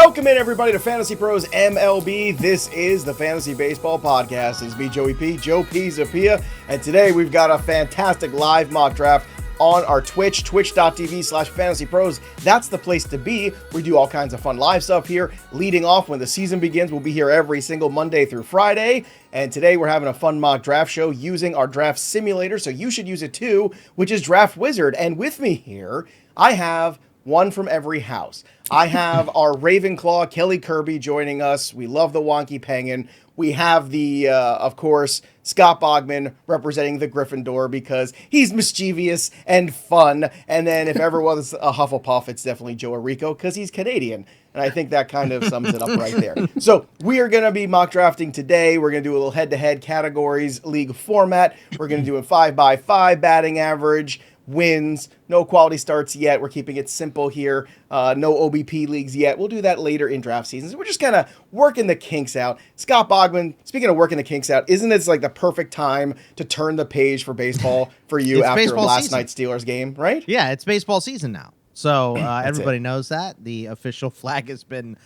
Welcome in, everybody, to Fantasy Pros MLB. This is the Fantasy Baseball Podcast. It's me, Joey P, Joe Pisapia, and today we've got a fantastic live mock draft on our Twitch, twitch.tv/fantasypros. That's the place to be. We do all kinds of fun live stuff here. Leading off when the season begins, we'll be here every single Monday through Friday. And today we're having a fun mock draft show using our draft simulator, so you should use it too, which is Draft Wizard. And with me here, I have one from every house. I have our Ravenclaw, Kelly Kirby, joining us. We love the wonky penguin. We have the, of course, Scott Bogman representing the Gryffindor because he's mischievous and fun. And then if ever was a Hufflepuff, it's definitely Joe Orrico because he's Canadian. And I think that kind of sums it up right there. So we are going to be mock drafting today. We're going to do a little head-to-head categories, league format. We're going to do a 5x5 batting average, wins, no quality starts yet. We're keeping it simple here. No OBP leagues yet. We'll do that later in draft seasons. We're just kind of working the kinks out. Scott Bogman, speaking of working the kinks out, isn't this like the perfect time to turn the page for baseball for you after last night's Steelers game, right? Yeah, it's baseball season now. So everybody knows that. The official flag has been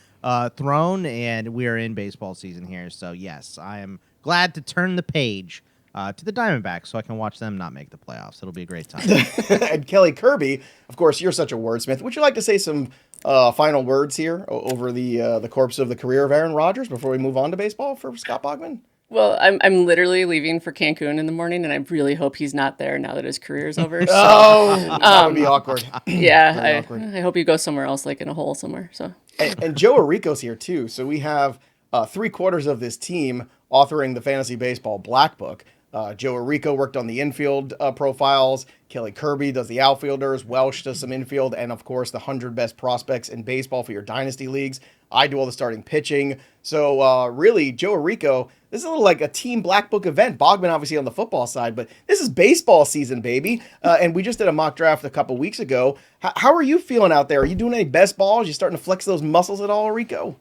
thrown, and we are in baseball season here. So, yes, I am glad to turn the page to the Diamondbacks so I can watch them not make the playoffs. It'll be a great time. And Kelly Kirby, of course, you're such a wordsmith. Would you like to say some final words here over the corpse of the career of Aaron Rodgers before we move on to baseball for Scott Bogman? Well, I'm literally leaving for Cancun in the morning, and I really hope he's not there now that his career is over. So, that would be awkward. Yeah, I hope you go somewhere else, like in a hole somewhere. So, and Joe Orrico's here too. So we have 3/4 of this team authoring the Fantasy Baseball Black Book. Joe Orrico worked on the infield profiles. Kelly Kirby does the outfielders. Welsh does some infield. And, of course, the 100 best prospects in baseball for your dynasty leagues. I do all the starting pitching. So, really, Joe Orrico, this is a little like a team Black Book event. Bogman, obviously, on the football side. But this is baseball season, baby. And we just did a mock draft a couple weeks ago. How are you feeling out there? Are you doing any best balls? You starting to flex those muscles at all, Orrico?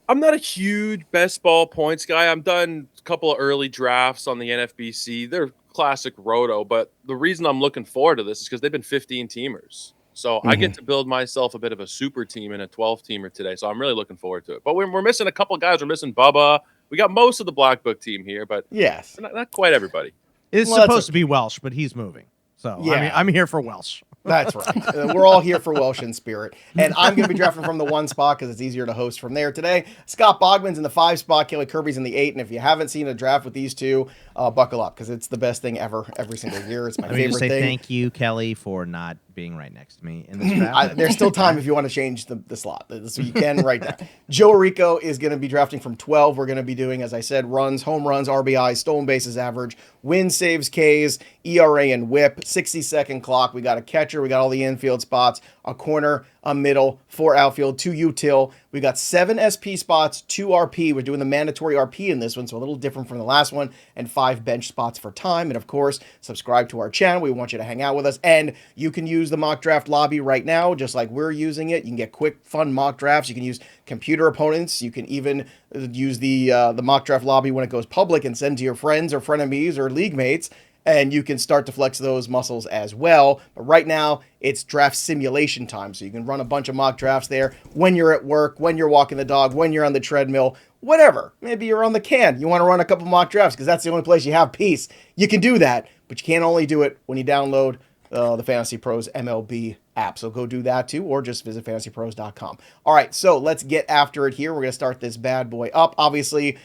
I'm not a huge best ball points guy. I'm done a couple of early drafts on the NFBC. They're classic roto, but the reason I'm looking forward to this is because they've been 15 teamers. So I get to build myself a bit of a super team and a 12-teamer today. So I'm really looking forward to it. But we're missing a couple of guys. We're missing Bubba. We got most of the Black Book team here, but yes, not quite everybody. It's supposed to be Welsh, but he's moving. So yeah. I mean, I'm here for Welsh. That's right. We're all here for Welsh in spirit. And I'm going to be drafting from the 1 spot because it's easier to host from there today. Scott Bogman's in the 5 spot. Kelly Kirby's in the 8. And if you haven't seen a draft with these two, buckle up because it's the best thing ever every single year. It's my favorite thing. Thank you, Kelly, for not being right next to me in this draft. There's still time if you want to change the slot. So you can right now. Joe Orrico is going to be drafting from 12. We're going to be doing, as I said, runs, home runs, RBIs, stolen bases average, wins, saves, Ks, ERA, and whip. 60-second clock. We got a catcher. We got all the infield spots, a corner, a middle, 4 outfield, 2 util. We got 7 SP spots, 2 RP. We're doing the mandatory RP in this one, so a little different from the last one, and 5 bench spots for time. And of course, subscribe to our channel. We want you to hang out with us, and you can use the mock draft lobby right now, just like we're using it. You can get quick, fun mock drafts. You can use computer opponents. You can even use the mock draft lobby when it goes public and send to your friends or frenemies or league mates. And you can start to flex those muscles as well. But right now, it's draft simulation time. So you can run a bunch of mock drafts there when you're at work, when you're walking the dog, when you're on the treadmill, whatever. Maybe you're on the can. You want to run a couple mock drafts because that's the only place you have peace. You can do that, but you can't only do it when you download the Fantasy Pros MLB app. So go do that too, or just visit fantasypros.com. All right, so let's get after it here. We're going to start this bad boy up. Obviously,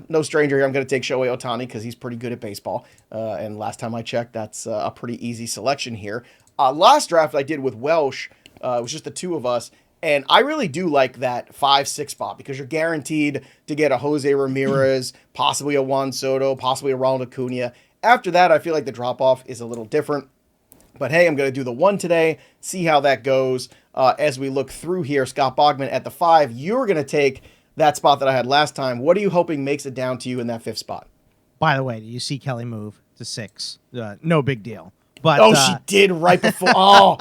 no stranger here. I'm going to take Shohei Ohtani because he's pretty good at baseball. And last time I checked, that's a pretty easy selection here. Last draft I did with Welsh, it was just the two of us. And I really do like that 5-6 spot because you're guaranteed to get a Jose Ramirez, possibly a Juan Soto, possibly a Ronald Acuña. After that, I feel like the drop-off is a little different. But hey, I'm going to do the 1 today, see how that goes. As we look through here, Scott Bogman at the 5, you're going to take that spot that I had last time. What are you hoping makes it down to you in that 5th spot? By the way, do you see Kelly move to 6? No big deal. But she did right before. oh,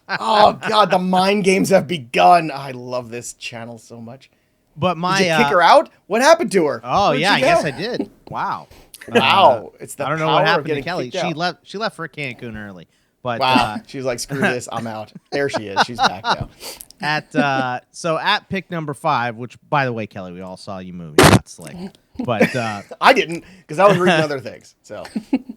God, the mind games have begun. I love this channel so much. But did you kick her out? What happened to her? Oh, yeah, I guess I did. Wow. Wow. It's the I don't know what happened to Kelly. She left for Cancun early. But Wow. She's like, screw this, I'm out. There she is. She's back now. At pick number 5, which, by the way, Kelly, we all saw you move. You're not slick. But I didn't, because I was reading other things. So,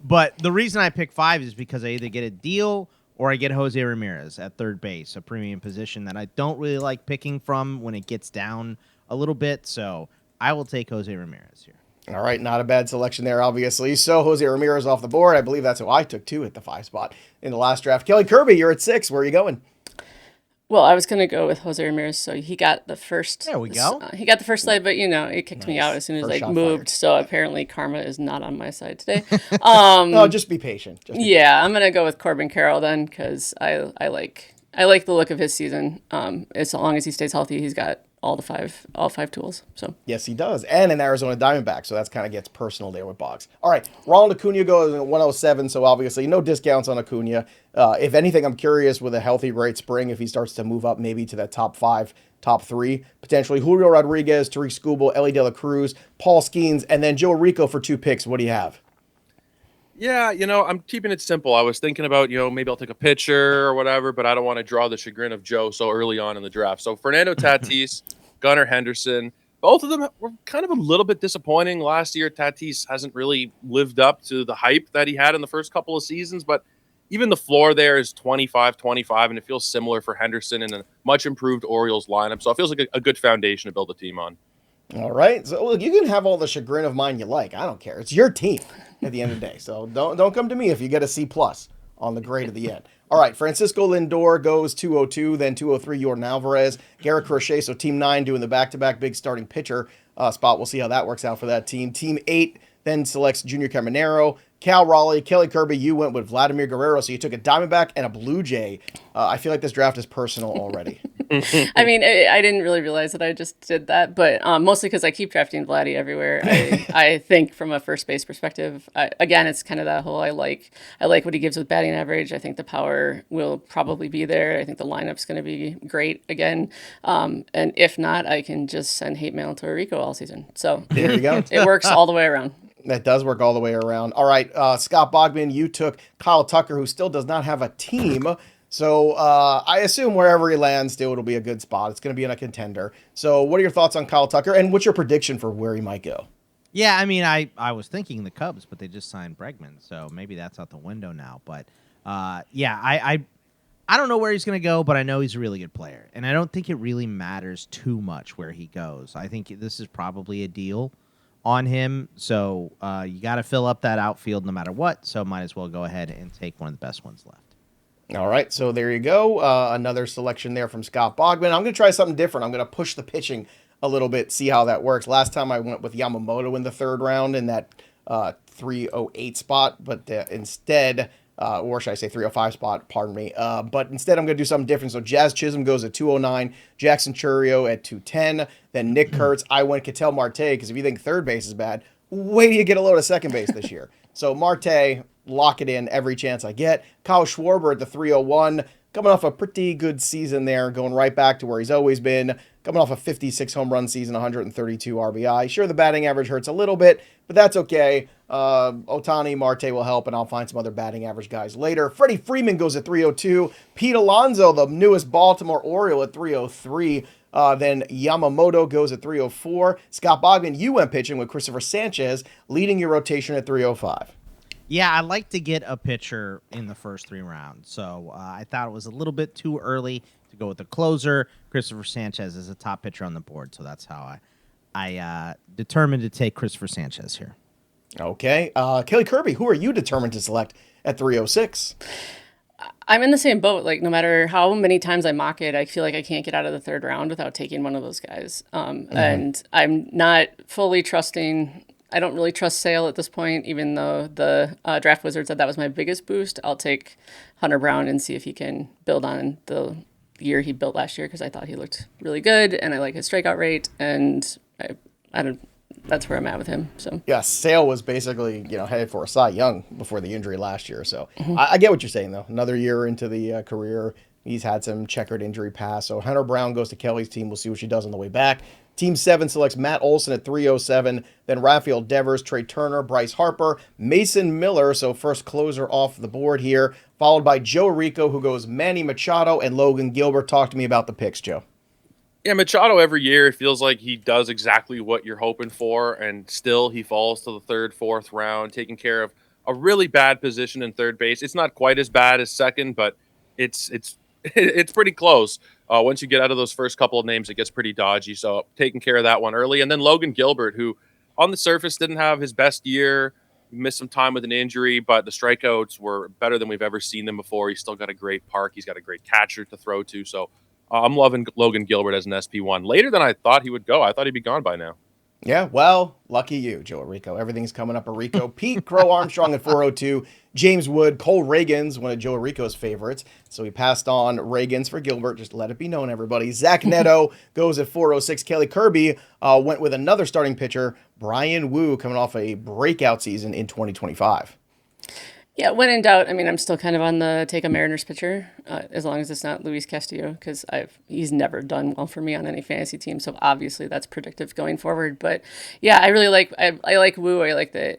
but the reason I pick 5 is because I either get a deal or I get José Ramírez at third base, a premium position that I don't really like picking from when it gets down a little bit. So I will take José Ramírez here. all right, not a bad selection there, obviously. So José Ramírez off the board. I believe that's who I took too at the 5 spot in the last draft. Kelly Kirby, you're at 6. Where are you going? Well, I was going to go with Jose Ramirez, so he got the first. There we go. He got the first slide, but it kicked me out as soon as First I shot moved. fired. So apparently, karma is not on my side today. No, just be patient. Yeah, I'm going to go with Corbin Carroll then, because I like the look of his season. As long as he stays healthy, he's got all five tools. So Yes, he does. And an Arizona Diamondback, so that's kind of gets personal there with Boggs. All right, Ronald Acuña goes at 107, so obviously no discounts on Acuña. If anything, I'm curious with a healthy rate spring if he starts to move up maybe to that top 5, top 3, potentially. Julio Rodriguez, Tariq Skubal, Ellie De La Cruz, Paul Skeens, and then Joe Orrico for 2 picks. What do you have? Yeah, I'm keeping it simple. I was thinking about, maybe I'll take a pitcher or whatever, but I don't want to draw the chagrin of Joe so early on in the draft. So Fernando Tatis, Gunnar Henderson, both of them were kind of a little bit disappointing last year. Tatis hasn't really lived up to the hype that he had in the first couple of seasons, but even the floor there is 25-25, and it feels similar for Henderson in a much improved Orioles lineup. So it feels like a good foundation to build a team on. All right. So look, you can have all the chagrin of mine you like. I don't care. It's your team at the end of the day. So don't come to me if you get a C+ on the grade at the end. All right. Francisco Lindor goes 202, then 203 Yordan Alvarez, Garrett Crochet. So team 9 doing the back-to-back big starting pitcher spot. We'll see how that works out for that team. Team 8 then selects Junior Caminero, Cal Raleigh, Kelly Kirby. You went with Vladimir Guerrero, so you took a Diamondback and a Blue Jay. I feel like this draft is personal already. I mean, I didn't really realize that I just did that, but mostly because I keep drafting Vladdy everywhere. I think from a first base perspective, again, it's kind of that whole I like what he gives with batting average. I think the power will probably be there. I think the lineup's going to be great again. And if not, I can just send hate mail to Orrico all season. So There you go. it works all the way around. That does work all the way around. All right, Scott Bogman, you took Kyle Tucker, who still does not have a team. So I assume wherever he lands, still it'll be a good spot. It's going to be in a contender. So what are your thoughts on Kyle Tucker, and what's your prediction for where he might go? Yeah, I mean, I was thinking the Cubs, but they just signed Bregman, so maybe that's out the window now. But yeah, I don't know where he's going to go, but I know he's a really good player, and I don't think it really matters too much where he goes. I think this is probably a deal on him, so you got to fill up that outfield no matter what, so might as well go ahead and take one of the best ones left. All right, so there you go. Another selection there from Scott Bogman. I'm going to try something different. I'm going to push the pitching a little bit, see how that works. Last time I went with Yamamoto in the 3rd round in that 308 spot, but instead, or should I say 305 spot, pardon me. But instead, I'm going to do something different. So Jazz Chisholm goes at 209, Jackson Churio at 210, then Nick Kurtz. I went Ketel Marte, because if you think third base is bad, wait till you get a load of second base this year. So Marte, lock it in every chance I get. Kyle Schwarber at the 301, coming off a pretty good season there, going right back to where he's always been, coming off a 56 home run season, 132 RBI. Sure, the batting average hurts a little bit, but that's okay. Ohtani, Marte will help, and I'll find some other batting average guys later. Freddie Freeman goes at 302. Pete Alonso, the newest Baltimore Oriole, at 303. Then Yamamoto goes at 304. Scott Bogman, you went pitching with Christopher Sanchez, leading your rotation at 305. Yeah, I like to get a pitcher in the first 3 rounds, so I thought it was a little bit too early to go with the closer. Christopher Sanchez is a top pitcher on the board, so that's how I determined to take Christopher Sanchez here. Okay. Kelly Kirby, who are you determined to select at 306? I'm in the same boat. Like, no matter how many times I mock it, I feel like I can't get out of the 3rd round without taking one of those guys. And I'm not fully trusting. I don't really trust Sale at this point, even though the draft wizard said that was my biggest boost. I'll take Hunter Brown and see if he can build on the year he built last year, because I thought he looked really good, and I like his strikeout rate, and I don't. That's where I'm at with him. So yeah, Sale was basically headed for a Cy Young before the injury last year. So I get what you're saying though. Another year into the career, He's had some checkered injury past. So Hunter Brown goes to Kelly's team. We'll see what she does on the way back. Team 7 selects Matt Olson at 307, then Rafael Devers, Trey Turner, Bryce Harper, Mason Miller, so first closer off the board here, followed by Joe Orrico, who goes Manny Machado and Logan Gilbert. Talk to me about the picks, Joe. Yeah, Machado every year, it feels like he does exactly what you're hoping for, and still he falls to the third, fourth round, taking care of a really bad position in third base. It's not quite as bad as second, but it's it's pretty close. Once you get out of those first couple of names, it gets pretty dodgy. So taking care of that one early. And then Logan Gilbert, who on the surface didn't have his best year, missed some time with an injury, but the strikeouts were better than we've ever seen them before. He's still got a great park. He's got a great catcher to throw to. So I'm loving Logan Gilbert as an SP1. Later than I thought he would go. I thought he'd be gone by now. Yeah, well, lucky you, Joe Orrico. Everything's coming up Orrico. Pete Crow Armstrong at 402. James Wood, Cole Reagans, one of Joe Orrico's favorites. So he passed on Reagans for Gilbert. Just let it be known, everybody. Zach Neto goes at 406. Kelly Kirby went with another starting pitcher, Brian Wu, coming off a breakout season in 2025. Yeah, when in doubt, I mean, I'm still kind of on the take a Mariners pitcher, as long as it's not Luis Castillo, because he's never done well for me on any fantasy team. So obviously that's predictive going forward. But yeah, I really like I like Wu. I like that.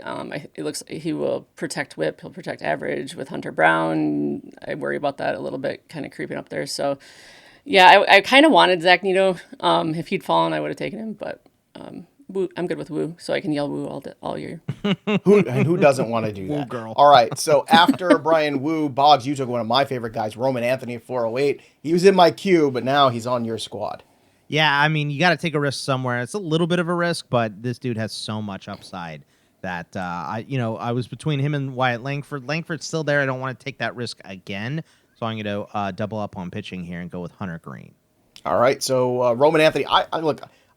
It looks like he will protect WHIP. He'll protect average with Hunter Brown. I worry about that a little bit, kind of creeping up there. So yeah, I kind of wanted Zach Neto. If he'd fallen, I would have taken him, but. Woo, I'm good with Woo, so I can yell Woo all year. Who doesn't want to do that? Woo girl. All right, so after Brian Wu, Boggs, you took one of my favorite guys, Roman Anthony at 408. He was in my queue, but now he's on your squad. Yeah, I mean, you got to take a risk somewhere. It's a little bit of a risk, but this dude has so much upside that I was between him and Wyatt Langford. Langford's still there. I don't want to take that risk again, so I'm going to double up on pitching here and go with Hunter Green. All right, so Roman Anthony,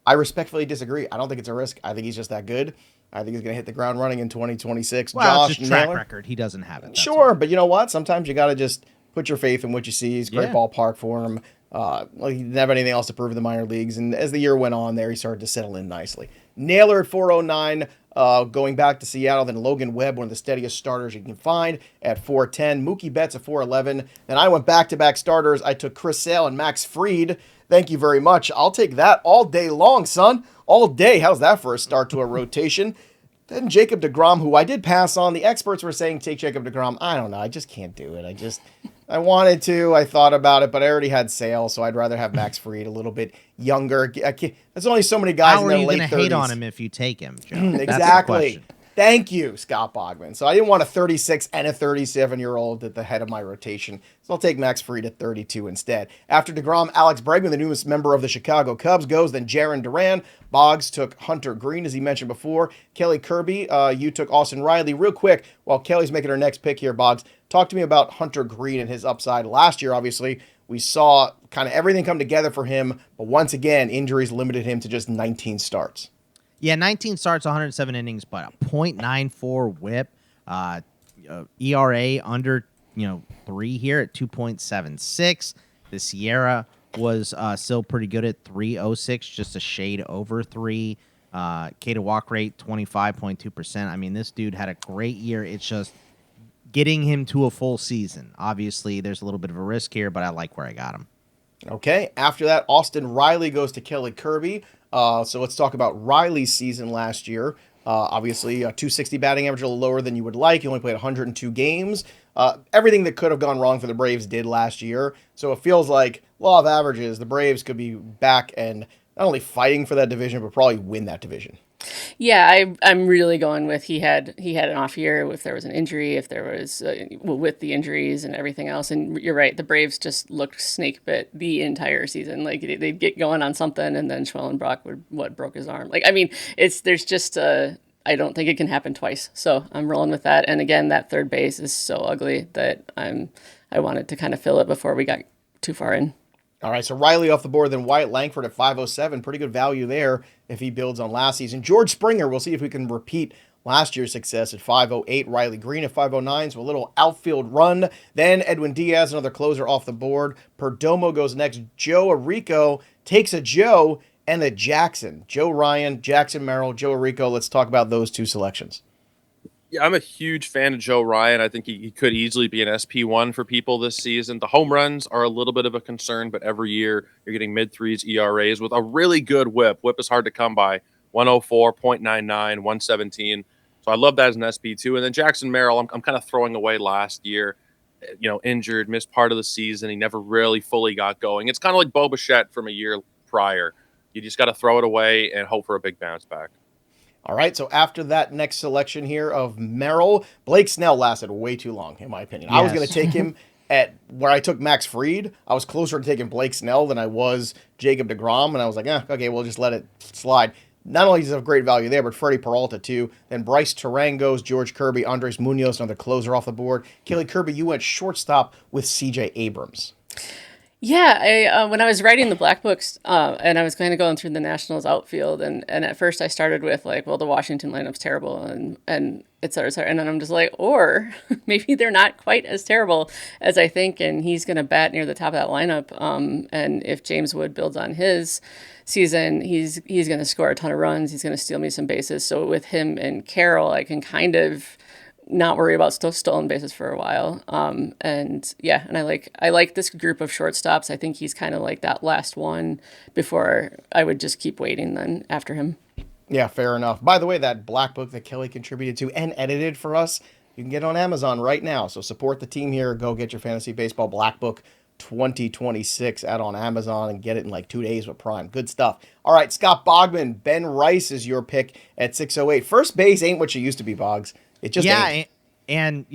I respectfully disagree. I don't think it's a risk. I think he's just that good. I think he's going to hit the ground running in 2026. Well, Josh it's just track Naylor, record. He doesn't have it. Sure, but you know what? Sometimes you got to just put your faith in what you see. He's a great ballpark for him. He didn't have anything else to prove in the minor leagues. And as the year went on there, he started to settle in nicely. Naylor at 409, going back to Seattle. Then Logan Webb, one of the steadiest starters you can find, at 410. Mookie Betts at 411. Then I went back-to-back starters. I took Chris Sale and Max Fried. Thank you very much. I'll take that all day long, son. All day. How's that for a start to a rotation? Then Jacob deGrom, who I did pass on. The experts were saying take Jacob deGrom. I don't know. I just can't do it. I wanted to. I thought about it, but I already had Sale, so I'd rather have Max Fried a little bit younger. There's only so many guys in their late 30s. How are you going to hate on him if you take him, Joe? Exactly. Thank you, Scott Bogman. So I didn't want a 36 and a 37-year-old at the head of my rotation, so I'll take Max Fried at 32 instead. After deGrom, Alex Bregman, the newest member of the Chicago Cubs, goes. Then Jarren Duran. Boggs took Hunter Green, as he mentioned before. Kelly Kirby, you took Austin Riley. Real quick, while Kelly's making her next pick here, Boggs, talk to me about Hunter Green and his upside. Last year, obviously, we saw kind of everything come together for him, but once again, injuries limited him to just 19 starts. Yeah, 19 starts, 107 innings, but a .94 WHIP, ERA under 3 here at 2.76. The Sierra was still pretty good at 3.06, just a shade over 3. K to walk rate 25.2%. I mean, this dude had a great year. It's just getting him to a full season. Obviously, there's a little bit of a risk here, but I like where I got him. Okay, after that, Austin Riley goes to Kelly Kirby. So let's talk about Riley's season last year. Obviously, a 260 batting average, a little lower than you would like. He only played 102 games. Everything that could have gone wrong for the Braves did last year. So it feels like law of averages, the Braves could be back and not only fighting for that division, but probably win that division. Yeah, I'm really going with he had an off year if there was an injury, if there was with the injuries and everything else. And you're right, the Braves just looked snake bit the entire season. Like they'd get going on something, and then Schwellenbach broke his arm. Like I mean, there's just I don't think it can happen twice. So I'm rolling with that. And again, that third base is so ugly that I wanted to kind of fill it before we got too far in. All right, so Riley off the board, then Wyatt Langford at 507. Pretty good value there if he builds on last season. George Springer, we'll see if we can repeat last year's success at 508. Riley Green at 509, so a little outfield run. Then Edwin Diaz, another closer off the board. Perdomo goes next. Joe Orrico takes a Joe and a Jackson. Joe Ryan, Jackson Merrill, Joe Orrico. Let's talk about those two selections. Yeah, I'm a huge fan of Joe Ryan. I think he could easily be an SP1 for people this season. The home runs are a little bit of a concern, but every year you're getting mid-threes ERAs with a really good whip. Whip is hard to come by. 104, 0.99, 117. So I love that as an SP2. And then Jackson Merrill, I'm kind of throwing away last year. Injured, missed part of the season. He never really fully got going. It's kind of like Bo Bichette from a year prior. You just got to throw it away and hope for a big bounce back. All right, so after that next selection here of Merrill, Blake Snell lasted way too long, in my opinion. Yes. I was going to take him at where I took Max Fried. I was closer to taking Blake Snell than I was Jacob deGrom, and I was like, okay, we'll just let it slide. Not only does he have great value there, but Freddie Peralta too. Then Bryce Turangos, George Kirby, Andres Munoz, another closer off the board. Kelly Kirby, you went shortstop with CJ Abrams. Yeah, I when I was writing the black books, and I was kind of going through the Nationals outfield, and at first I started with like, well, the Washington lineup's terrible, and et cetera, et cetera, and then I'm just like, or maybe they're not quite as terrible as I think, and he's going to bat near the top of that lineup. And if James Wood builds on his season, he's going to score a ton of runs. He's going to steal me some bases. So with him and Carroll, I can kind of not worry about stolen bases for a while. And I like this group of shortstops. I think he's kind of like that last one before I would just keep waiting then after him. Yeah, fair enough. By the way, that black book that Kelly contributed to and edited for us, you can get on Amazon right now. So support the team here. Go get your Fantasy Baseball Black Book 2026 out on Amazon and get it in like 2 days with Prime. Good stuff. All right, Scott Bogman, Ben Rice is your pick at 608. First base ain't what you used to be, Boggs. It just ain't. And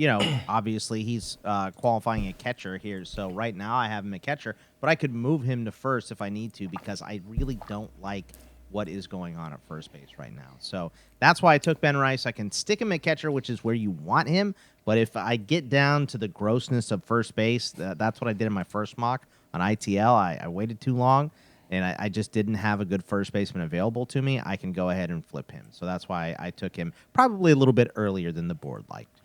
obviously he's qualifying a catcher here. So right now I have him at catcher, but I could move him to first if I need to because I really don't like what is going on at first base right now. So that's why I took Ben Rice. I can stick him at catcher, which is where you want him. But if I get down to the grossness of first base, that's what I did in my first mock on ITL. I waited too long, and I just didn't have a good first baseman available to me. I can go ahead and flip him. So that's why I took him probably a little bit earlier than the board liked.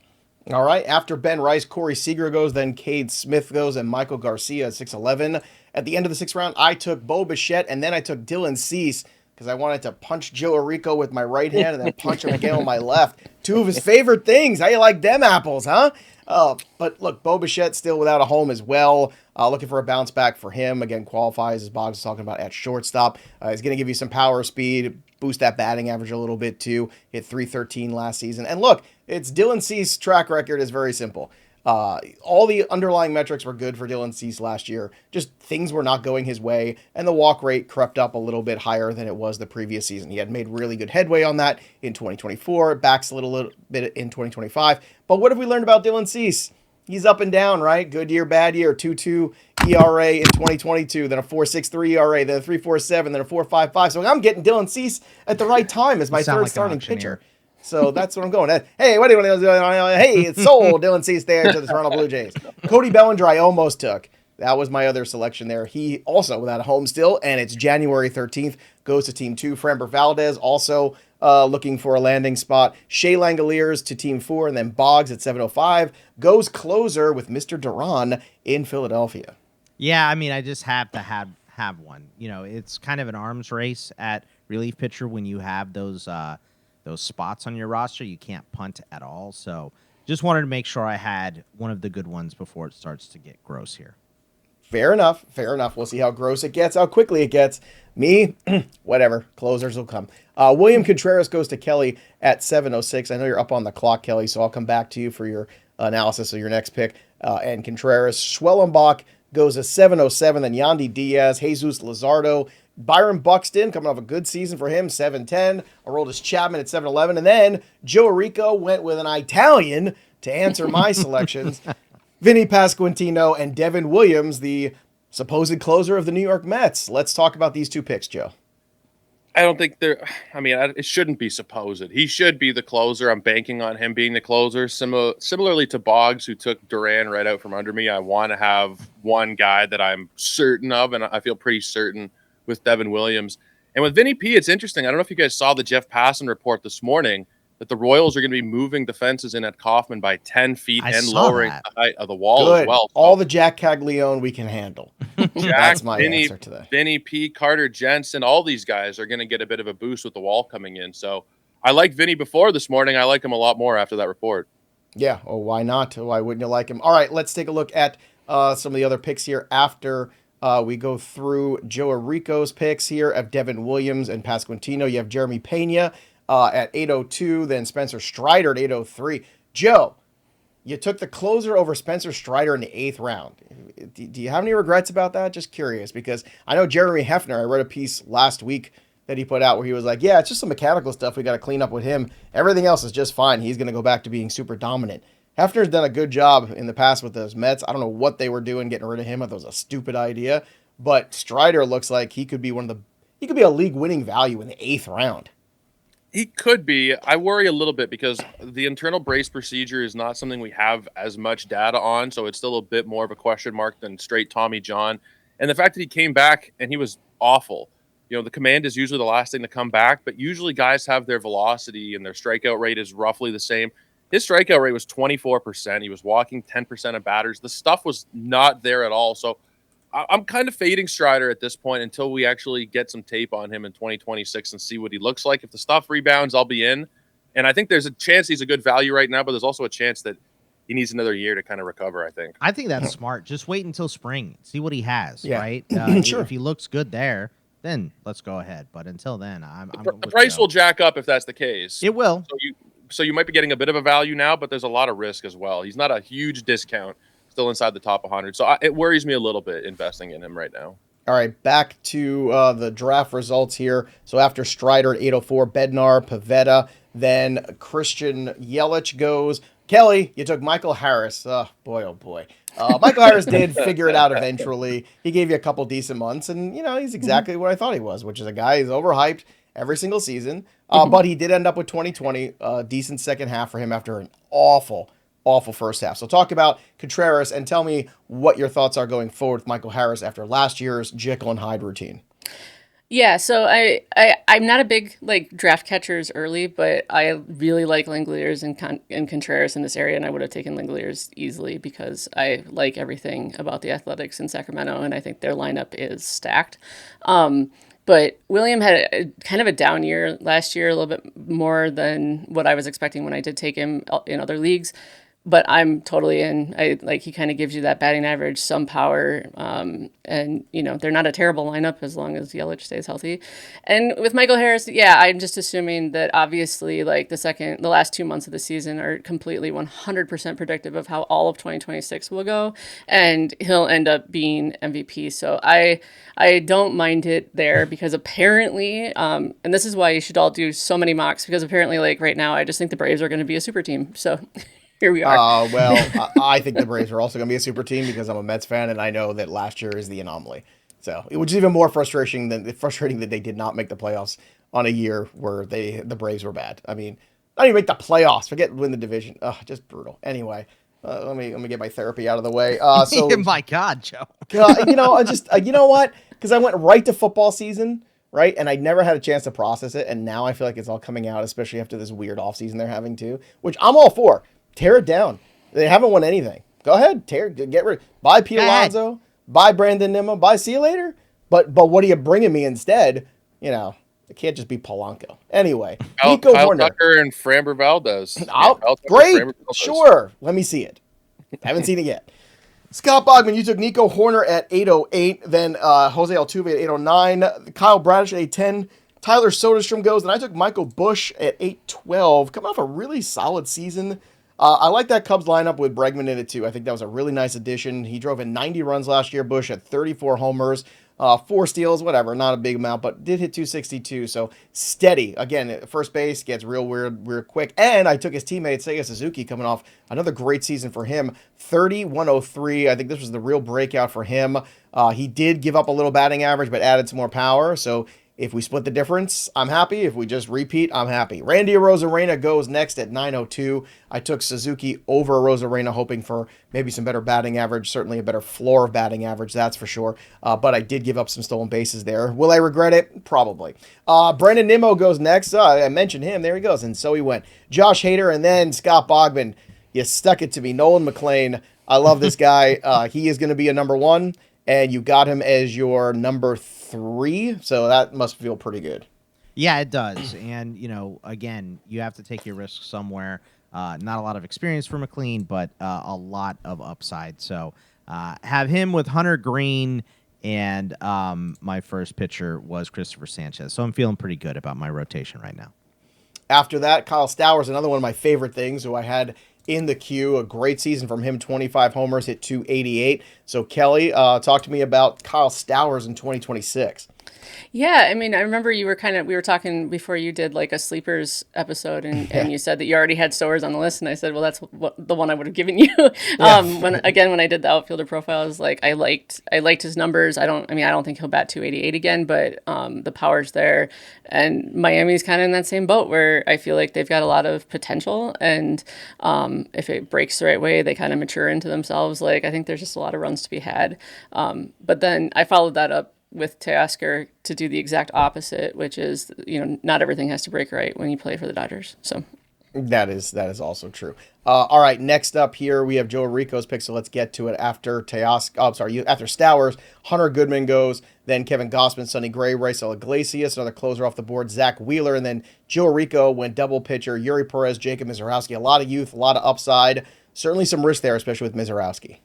All right, after Ben Rice, Corey Seager goes, then Cade Smith goes, and Michael Garcia at 6'11". At the end of the sixth round, I took Bo Bichette, and then I took Dylan Cease because I wanted to punch Joe Orrico with my right hand and then punch him again with my left. Two of his favorite things. How you like them apples, huh? But look, Bo Bichette still without a home as well. Looking for a bounce back for him. Again, qualifies, as Boggs was talking about, at shortstop. He's going to give you some power speed, boost that batting average a little bit too. Hit 313 last season. And look, it's Dylan Cease's track record is very simple. All the underlying metrics were good for Dylan Cease last year. Just things were not going his way, and the walk rate crept up a little bit higher than it was the previous season. He had made really good headway on that in 2024. It backs a little bit in 2025. But what have we learned about Dylan Cease? He's up and down, right? Good year, bad year. 2.2 ERA in 2022, then a 4.63 ERA, then a 3.47, then a 4.55. So I'm getting Dylan Cease at the right time as my third starting pitcher. So that's what I'm going at. Hey, what do you want to do? Hey, it's sold. Dylan Cease there to the Toronto Blue Jays. Cody Bellinger, I almost took. That was my other selection there. He also without a home still, and it's January 13th. Goes to Team 2. Framber Valdez also looking for a landing spot. Shea Langoliers to Team 4, and then Boggs at 705. Goes closer with Mr. Duran in Philadelphia. Yeah, I mean, I just have to have one. It's kind of an arms race at relief pitcher when you have those spots on your roster. You can't punt at all. So just wanted to make sure I had one of the good ones before it starts to get gross here. Fair enough. We'll see how gross it gets, how quickly it gets. Me, whatever. Closers will come. William Contreras goes to Kelly at 706. I know you're up on the clock, Kelly, so I'll come back to you for your analysis of your next pick. And Contreras, Schwellenbach goes to 707. Then Yandy Diaz, Jesus Luzardo, Byron Buxton, coming off a good season for him, 710. Aroldis Chapman at 711. And then Joe Orrico went with an Italian to answer my selections. Vinny Pasquantino and Devin Williams, the supposed closer of the New York Mets. Let's talk about these two picks, Joe. I don't think it shouldn't be supposed. He should be the closer. I'm banking on him being the closer. Similarly to Boggs, who took Duran right out from under me, I want to have one guy that I'm certain of, and I feel pretty certain with Devin Williams. And with Vinny P, it's interesting. I don't know if you guys saw the Jeff Passan report this morning that the Royals are going to be moving the fences in at Kauffman by 10 feet and lowering the height of the wall Good. as well. All the Jack Caglione we can handle. That's my answer to that. Vinny P, Carter Jensen, all these guys are going to get a bit of a boost with the wall coming in. So I liked Vinny before this morning. I like him a lot more after that report. Yeah. Oh, why not? Why wouldn't you like him? All right, let's take a look at some of the other picks here after we go through Joe Orrico's picks here of Devin Williams and Pasquantino. You have Jeremy Pena at 802, then Spencer Strider at 803. Joe, you took the closer over Spencer Strider in the 8th round. Do you have any regrets about that? Just curious, because I know Jeremy Hefner, I read a piece last week that he put out where he was like, yeah, it's just some mechanical stuff we got to clean up with him. Everything else is just fine. He's going to go back to being super dominant. Hefner's done a good job in the past with those Mets. I don't know what they were doing getting rid of him. I thought it was a stupid idea. But Strider looks like he could be he could be a league winning value in the 8th round. He could be. I worry a little bit because the internal brace procedure is not something we have as much data on, so it's still a bit more of a question mark than straight Tommy John. And the fact that he came back and he was awful. The command is usually the last thing to come back, but usually guys have their velocity and their strikeout rate is roughly the same. His strikeout rate was 24%. He was walking 10% of batters. The stuff was not there at all. So I'm kind of fading Strider at this point until we actually get some tape on him in 2026 and see what he looks like. If the stuff rebounds, I'll be in. And I think there's a chance he's a good value right now, but there's also a chance that he needs another year to kind of recover, I think. I think that's smart. Just wait until spring. See what he has, right? Sure. If he looks good there, then let's go ahead. But until then, the price will jack up if that's the case. It will. So you might be getting a bit of a value now, but there's a lot of risk as well. He's not a huge discount, still inside the top 100. So it worries me a little bit investing in him right now. All right, back to the draft results here. So after Strider at 804, Bednar, Pavetta, then Christian Yelich goes. Kelly, you took Michael Harris. Oh, boy. Michael Harris did figure it out eventually. He gave you a couple decent months, and, he's exactly what I thought he was, which is a guy who's overhyped every single season. But he did end up with 2020, decent second half for him after an awful first half. So talk about Contreras and tell me what your thoughts are going forward with Michael Harris after last year's Jekyll and Hyde routine. Yeah, so I'm not a big draft catchers early, but I really like Langeliers and Contreras in this area, and I would have taken Langeliers easily because I like everything about the Athletics in Sacramento, and I think their lineup is stacked. But William had kind of a down year last year, a little bit more than what I was expecting when I did take him in other leagues. But I'm totally in. He kind of gives you that batting average, some power, and they're not a terrible lineup as long as Yelich stays healthy. And with Michael Harris, I'm just assuming that obviously the last 2 months of the season are completely 100% predictive of how all of 2026 will go, and he'll end up being MVP. So I don't mind it there because apparently, and this is why you should all do so many mocks, because apparently right now I just think the Braves are going to be a super team. So. Here we are. I think the Braves are also going to be a super team because I'm a Mets fan and I know that last year is the anomaly. So it was even more frustrating that they did not make the playoffs on a year where the Braves were bad. I mean, not even make the playoffs. Forget win the division. Just brutal. Anyway, let me get my therapy out of the way. My God, Joe. You know what? Because I went right to football season. Right. And I never had a chance to process it. And now I feel like it's all coming out, especially after this weird offseason they're having too, which I'm all for. Tear it down. They haven't won anything. Go ahead, get rid. Buy Pete Alonso. Buy Brandon Nimmo. See you later. But what are you bringing me instead? It can't just be Polanco. Anyway, Nico Horner. Tucker and Framber Valdez. Great. Sure. Let me see it. Haven't seen it yet. Scott Bogman, you took Nico Horner at 808. Then Jose Altuve at 809. Kyle Bradish at 810. Tyler Soderstrom goes. And I took Michael Busch at 812. Coming off a really solid season. I like that Cubs lineup with Bregman in it too. I think that was a really nice addition. He drove in 90 runs last year. Busch had 34 homers, 4 steals, whatever. Not a big amount, but did hit 262. So steady. Again, first base gets real weird, real quick. And I took his teammate, Seiya Suzuki, coming off another great season for him. 30-103. I think this was the real breakout for him. He did give up a little batting average, but added some more power. So if we split the difference, I'm happy. If we just repeat, I'm happy. Randy Arozarena goes next at 902. I took Suzuki over Arozarena, hoping for maybe some better batting average, certainly a better floor of batting average, that's for sure. But I did give up some stolen bases there. Will I regret it? Probably. Brandon Nimmo goes next. I mentioned him. There he goes. And so he went. Josh Hader and then Scott Bogman. You stuck it to me. Nolan McLean. I love this guy. He is going to be a number 1. And you got him as your number 3, so that must feel pretty good. Yeah, it does. And, again, you have to take your risks somewhere. Not a lot of experience for McLean, but a lot of upside. So have him with Hunter Green, and my first pitcher was Christopher Sanchez. So I'm feeling pretty good about my rotation right now. After that, Kyle Stowers, another one of my favorite things, who I had in the queue. A great season from him, 25 homers, hit 288. So, Kelly, talk to me about Kyle Stowers in 2026. Yeah, I mean, I remember we were talking before you did like a sleepers episode, and you said that you already had Stowers on the list, and I said, well, that's the one I would have given you. When I did the outfielder profile, I was like, I liked his numbers. I don't think he'll bat 288 again, but the power's there, and Miami's kind of in that same boat where I feel like they've got a lot of potential, and if it breaks the right way, they kind of mature into themselves. Like, I think there's just a lot of runs to be had. But then I followed that up with Teoscar to do the exact opposite, which is, not everything has to break right when you play for the Dodgers. So that is also true. All right, next up here we have Joe Orrico's pick, so let's get to it. After after Stowers, Hunter Goodman goes, then Kevin Gausman, Sonny Gray, Raisel Iglesias, another closer off the board, Zach Wheeler, and then Joe Orrico went double pitcher, Yuri Perez, Jacob Mizorowski. A lot of youth, a lot of upside. Certainly some risk there, especially with Mizorowski.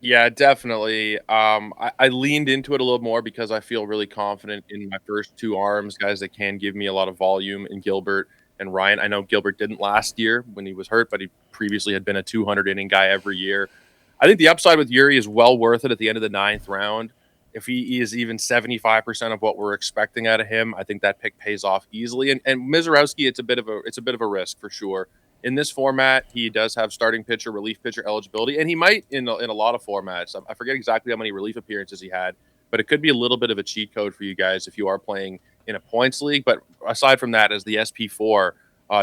Yeah, definitely. I leaned into it a little more because I feel really confident in my first two arms, guys that can give me a lot of volume in Gilbert and Ryan. I know Gilbert didn't last year when he was hurt, but he previously had been a 200-inning guy every year. I think the upside with Yuri is well worth it at the end of the 9th round. If he is even 75% of what we're expecting out of him, I think that pick pays off easily. And Mizorowski, it's a bit of a risk for sure. In this format, he does have starting pitcher, relief pitcher eligibility, and he might in a lot of formats. I forget exactly how many relief appearances he had, but it could be a little bit of a cheat code for you guys if you are playing in a points league. But aside from that, as the SP4,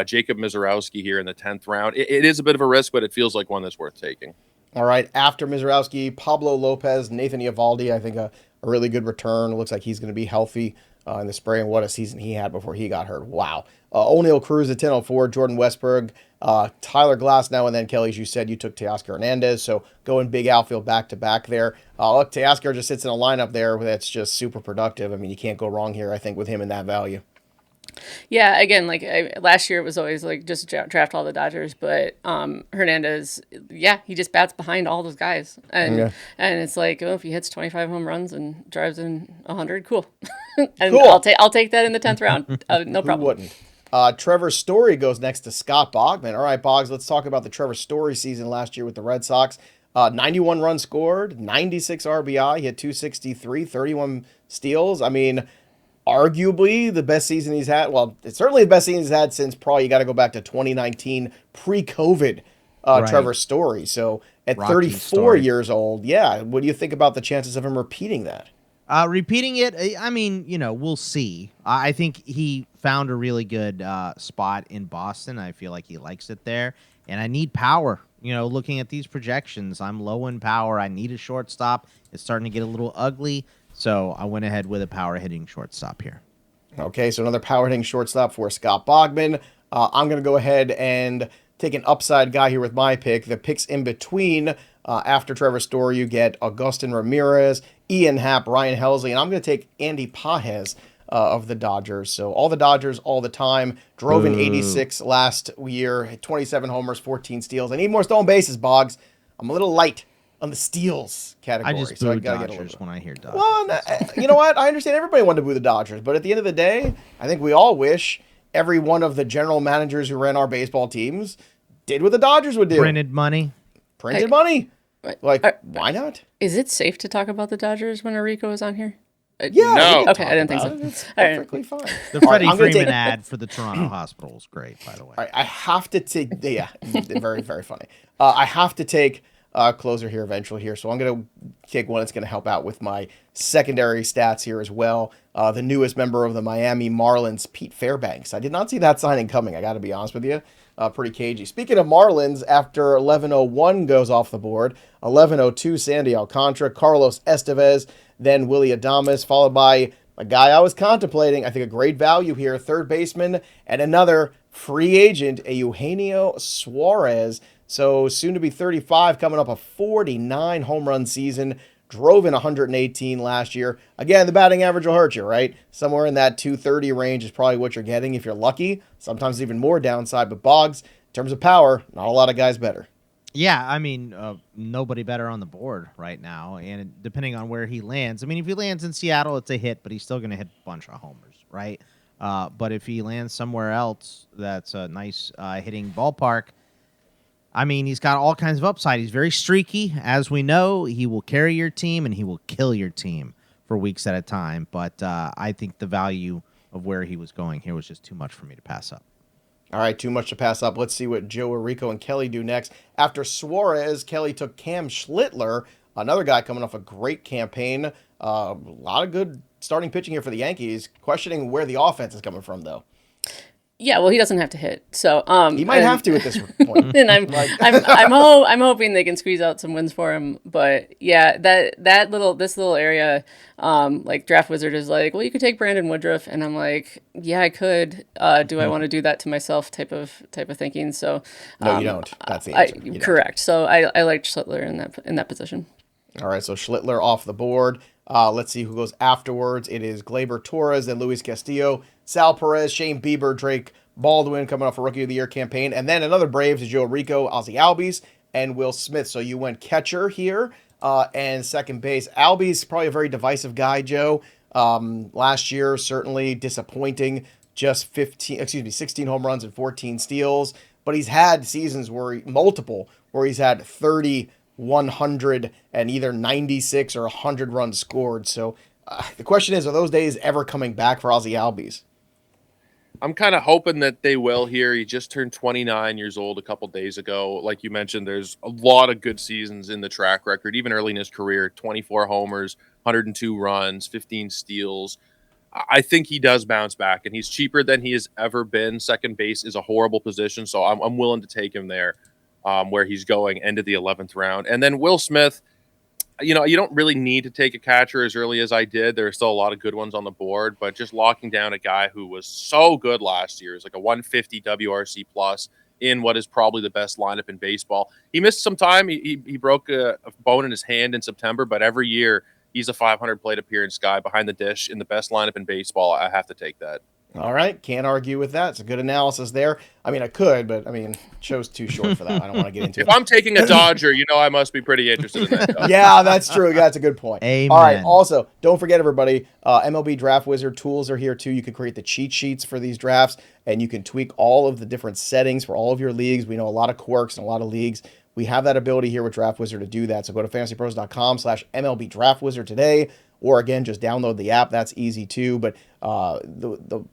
Jacob Mizorowski here in the 10th round, it is a bit of a risk, but it feels like one that's worth taking. All right, after Mizorowski, Pablo Lopez, Nathan Eovaldi, I think a really good return. It looks like he's going to be healthy in the spring. What a season he had before he got hurt. Wow. O'Neal Cruz at 1004, Jordan Westberg, Tyler Glass now, and then Kelly, as you said, you took Teoscar Hernandez, so going big outfield back-to-back there. Look, Teoscar just sits in a lineup there that's just super productive. I mean, you can't go wrong here, I think, with him in that value. Yeah, again, last year it was always like just draft all the Dodgers, but Hernandez, he just bats behind all those guys, and it's like, if he hits 25 home runs and drives in 100, cool. And cool. I'll take that in the 10th round, no problem. Who wouldn't? Trevor Story goes next to Scott Bogman. All right, Boggs, let's talk about the Trevor Story season last year with the Red Sox. 91 runs scored, 96 RBI, he had 263, 31 steals. I mean, arguably the best season he's had. Well, it's certainly the best season he's had since probably you got to go back to 2019 pre-COVID right. Trevor Story. So at Rocky 34 story. Years old, what do you think about the chances of him repeating that? Repeating it, I mean, we'll see. I think he found a really good spot in Boston. I feel like he likes it there. And I need power. Looking at these projections, I'm low in power. I need a shortstop. It's starting to get a little ugly. So I went ahead with a power-hitting shortstop here. Okay, so another power-hitting shortstop for Scott Bogman. I'm going to go ahead and take an upside guy here with my pick. The picks in between, after Trevor Story, you get Agustin Ramirez, Ian Happ, Ryan Helsley, and I'm going to take Andy Pages of the Dodgers. So all the Dodgers all the time. Drove in 86 last year, hit 27 homers, 14 steals. I need more stolen bases, Boggs. I'm a little light on the steals category. I just boo Dodgers when I hear Dodgers. Well, you know what? I understand everybody wanted to boo the Dodgers, but at the end of the day, I think we all wish every one of the general managers who ran our baseball teams did what the Dodgers would do. Printed money. Why not? Is it safe to talk about the Dodgers when Orrico is on here? Yeah. No. Okay, I didn't think so. It's perfectly fine. The Freddie Freeman ad for the Toronto Hospital was great, by the way. All right, I have to take... Yeah, very, very funny. I have to take a closer here eventually here, so I'm going to take one that's going to help out with my secondary stats here as well. The newest member of the Miami Marlins, Pete Fairbanks. I did not see that signing coming, I got to be honest with you. Pretty cagey. Speaking of Marlins, after 11:01 goes off the board, 11:02 Sandy Alcantara, Carlos Estevez, then Willy Adames, followed by a guy I was contemplating. I think a great value here, third baseman, and another free agent, Eugenio Suarez. So soon to be 35, coming up a 49 home run season. drove in 118 last year. Again, the batting average will hurt you, right? Somewhere in that 230 range is probably what you're getting if you're lucky. Sometimes even more downside, but Boggs, in terms of power, not a lot of guys better. Yeah, I mean, nobody better on the board right now, and depending on where he lands. I mean, if he lands in Seattle, it's a hit, but he's still going to hit a bunch of homers, right? But if he lands somewhere else that's a nice hitting ballpark, I mean, he's got all kinds of upside. He's very streaky. As we know, he will carry your team, and he will kill your team for weeks at a time. But I think the value of where he was going here was just too much for me to pass up. All right, too much to pass up. Let's see what Joe Orrico and Kelly do next. After Suarez, Kelly took Cam Schlittler, another guy coming off a great campaign. A lot of good starting pitching here for the Yankees. Questioning where the offense is coming from, though. Yeah, well, he doesn't have to hit, so he might have to at this point. And I'm hoping they can squeeze out some wins for him. But yeah, this little area, like Draft Wizard is like, well, you could take Brandon Woodruff, and I'm like, yeah, I could. Do I want to do that to myself? Type of thinking. So no, you don't. That's the answer. Correct. So I liked Schlittler in that position. All right, so Schlittler off the board. Let's see who goes afterwards. It is Gleyber Torres and Luis Castillo, Sal Perez, Shane Bieber, Drake Baldwin coming off a Rookie of the Year campaign. And then another Braves is Joe Orrico, Ozzie Albies, and Will Smith. So you went catcher here and second base. Albies, probably a very divisive guy, Joe. Last year, certainly disappointing. Just 16 home runs and 14 steals. But he's had seasons where he's had 30, 100, and either 96 or 100 runs scored. So the question is, are those days ever coming back for Ozzie Albies? I'm kind of hoping that they will here. He just turned 29 years old a couple days ago. Like you mentioned, there's a lot of good seasons in the track record, even early in his career, 24 homers, 102 runs, 15 steals. I think he does bounce back, and he's cheaper than he has ever been. Second base is a horrible position, so I'm willing to take him there where he's going, end of the 11th round. And then Will Smith, you don't really need to take a catcher as early as I did. There are still a lot of good ones on the board, but just locking down a guy who was so good last year, is like a 150 WRC plus in what is probably the best lineup in baseball. He missed some time. He broke a bone in his hand in September, but every year he's a 500 plate appearance guy behind the dish in the best lineup in baseball. I have to take that. All right, can't argue with that. It's a good analysis there. I mean, I could, but I mean, show's too short for that. I don't want to get into it. If I'm taking a Dodger, I must be pretty interested in that. Yeah, that's true. That's a good point. Amen. All right, also, don't forget, everybody, MLB Draft Wizard tools are here, too. You can create the cheat sheets for these drafts, and you can tweak all of the different settings for all of your leagues. We know a lot of quirks in a lot of leagues. We have that ability here with Draft Wizard to do that. So go to fantasypros.com/MLB Draft Wizard today, or again, just download the app. That's easy, too. But the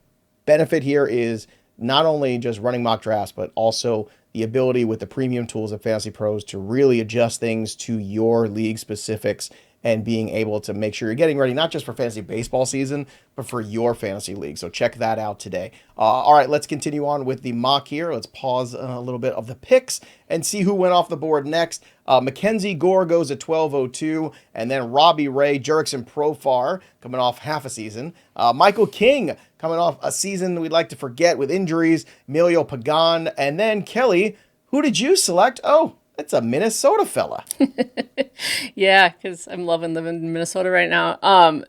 benefit here is not only just running mock drafts, but also the ability with the premium tools of Fantasy Pros to really adjust things to your league specifics and being able to make sure you're getting ready, not just for fantasy baseball season, but for your fantasy league. So check that out today. All right, let's continue on with the mock here. Let's pause a little bit of the picks and see who went off the board next. Mackenzie Gore goes at 12:02, and then Robbie Ray, Jurickson Profar coming off half a season. Michael King coming off a season we'd like to forget with injuries. Emilio Pagan, and then Kelly, who did you select? Oh, it's a Minnesota fella. Yeah, because I'm living in Minnesota right now.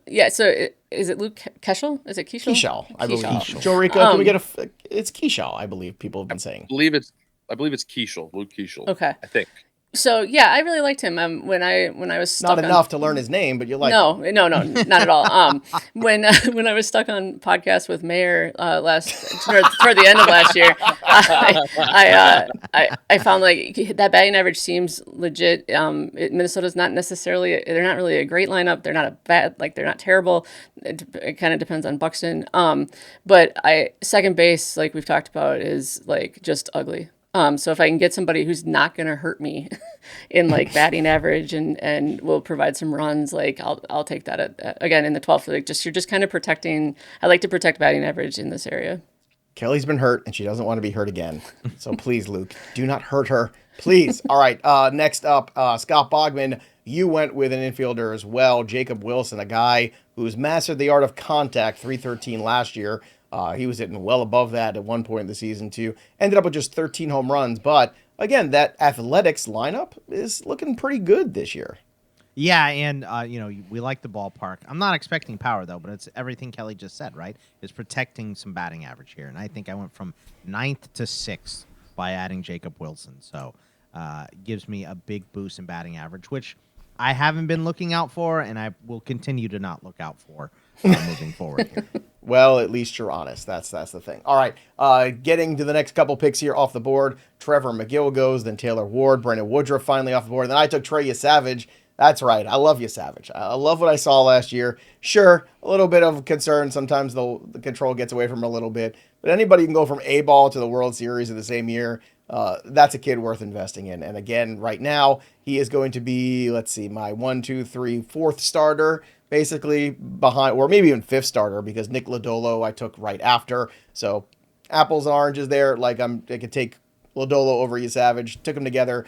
Yeah, so is it Luke Keschel? Is it Keschel? Keschel, I believe. Joe Orrico, can we get it's Keschel, I believe people have been saying. I believe it's Keschel, Luke Keschel. Okay. I think. So yeah, I really liked him. When I was stuck not enough to learn his name, but you like no, not at all. When I was stuck on podcast with Mayor toward the end of last year, I found like that batting average seems legit. Minnesota's not necessarily, they're not really a great lineup. They're not a bad, like they're not terrible. It kind of depends on Buxton. But second base, like we've talked about, is like just ugly. So if I can get somebody who's not going to hurt me in like batting average and will provide some runs, like I'll take that again in the 12th. Like you're just kind of protecting. I like to protect batting average in this area. Kelly's been hurt and she doesn't want to be hurt again. So please, Luke, do not hurt her, please. All right. Next up, Scott Bogman. You went with an infielder as well, Jacob Wilson, a guy who's mastered the art of contact. 313 last year. He was hitting well above that at one point in the season, too. Ended up with just 13 home runs. But, again, that Athletics lineup is looking pretty good this year. Yeah, and we like the ballpark. I'm not expecting power though, but it's everything Kelly just said, right? Is protecting some batting average here, and I think I went from 9th to 6th by adding Jacob Wilson. So gives me a big boost in batting average, which I haven't been looking out for, and I will continue to not look out for moving forward here. Well, at least you're honest. That's the thing. All right, getting to the next couple picks here off the board. Trevor McGill goes, then Taylor Ward, Brandon Woodruff finally off the board. Then I took Trey Savage. That's right. I love Savage. I love what I saw last year. Sure, a little bit of concern. Sometimes the control gets away from him a little bit. But anybody can go from A-ball to the World Series in the same year. That's a kid worth investing in. And again, right now, he is going to be, let's see, my 1, 2, 3, 4th starter, basically behind, or maybe even 5th starter, because Nick Lodolo I took right after. So apples and oranges there. Like I could take Lodolo over Savage. Took them together.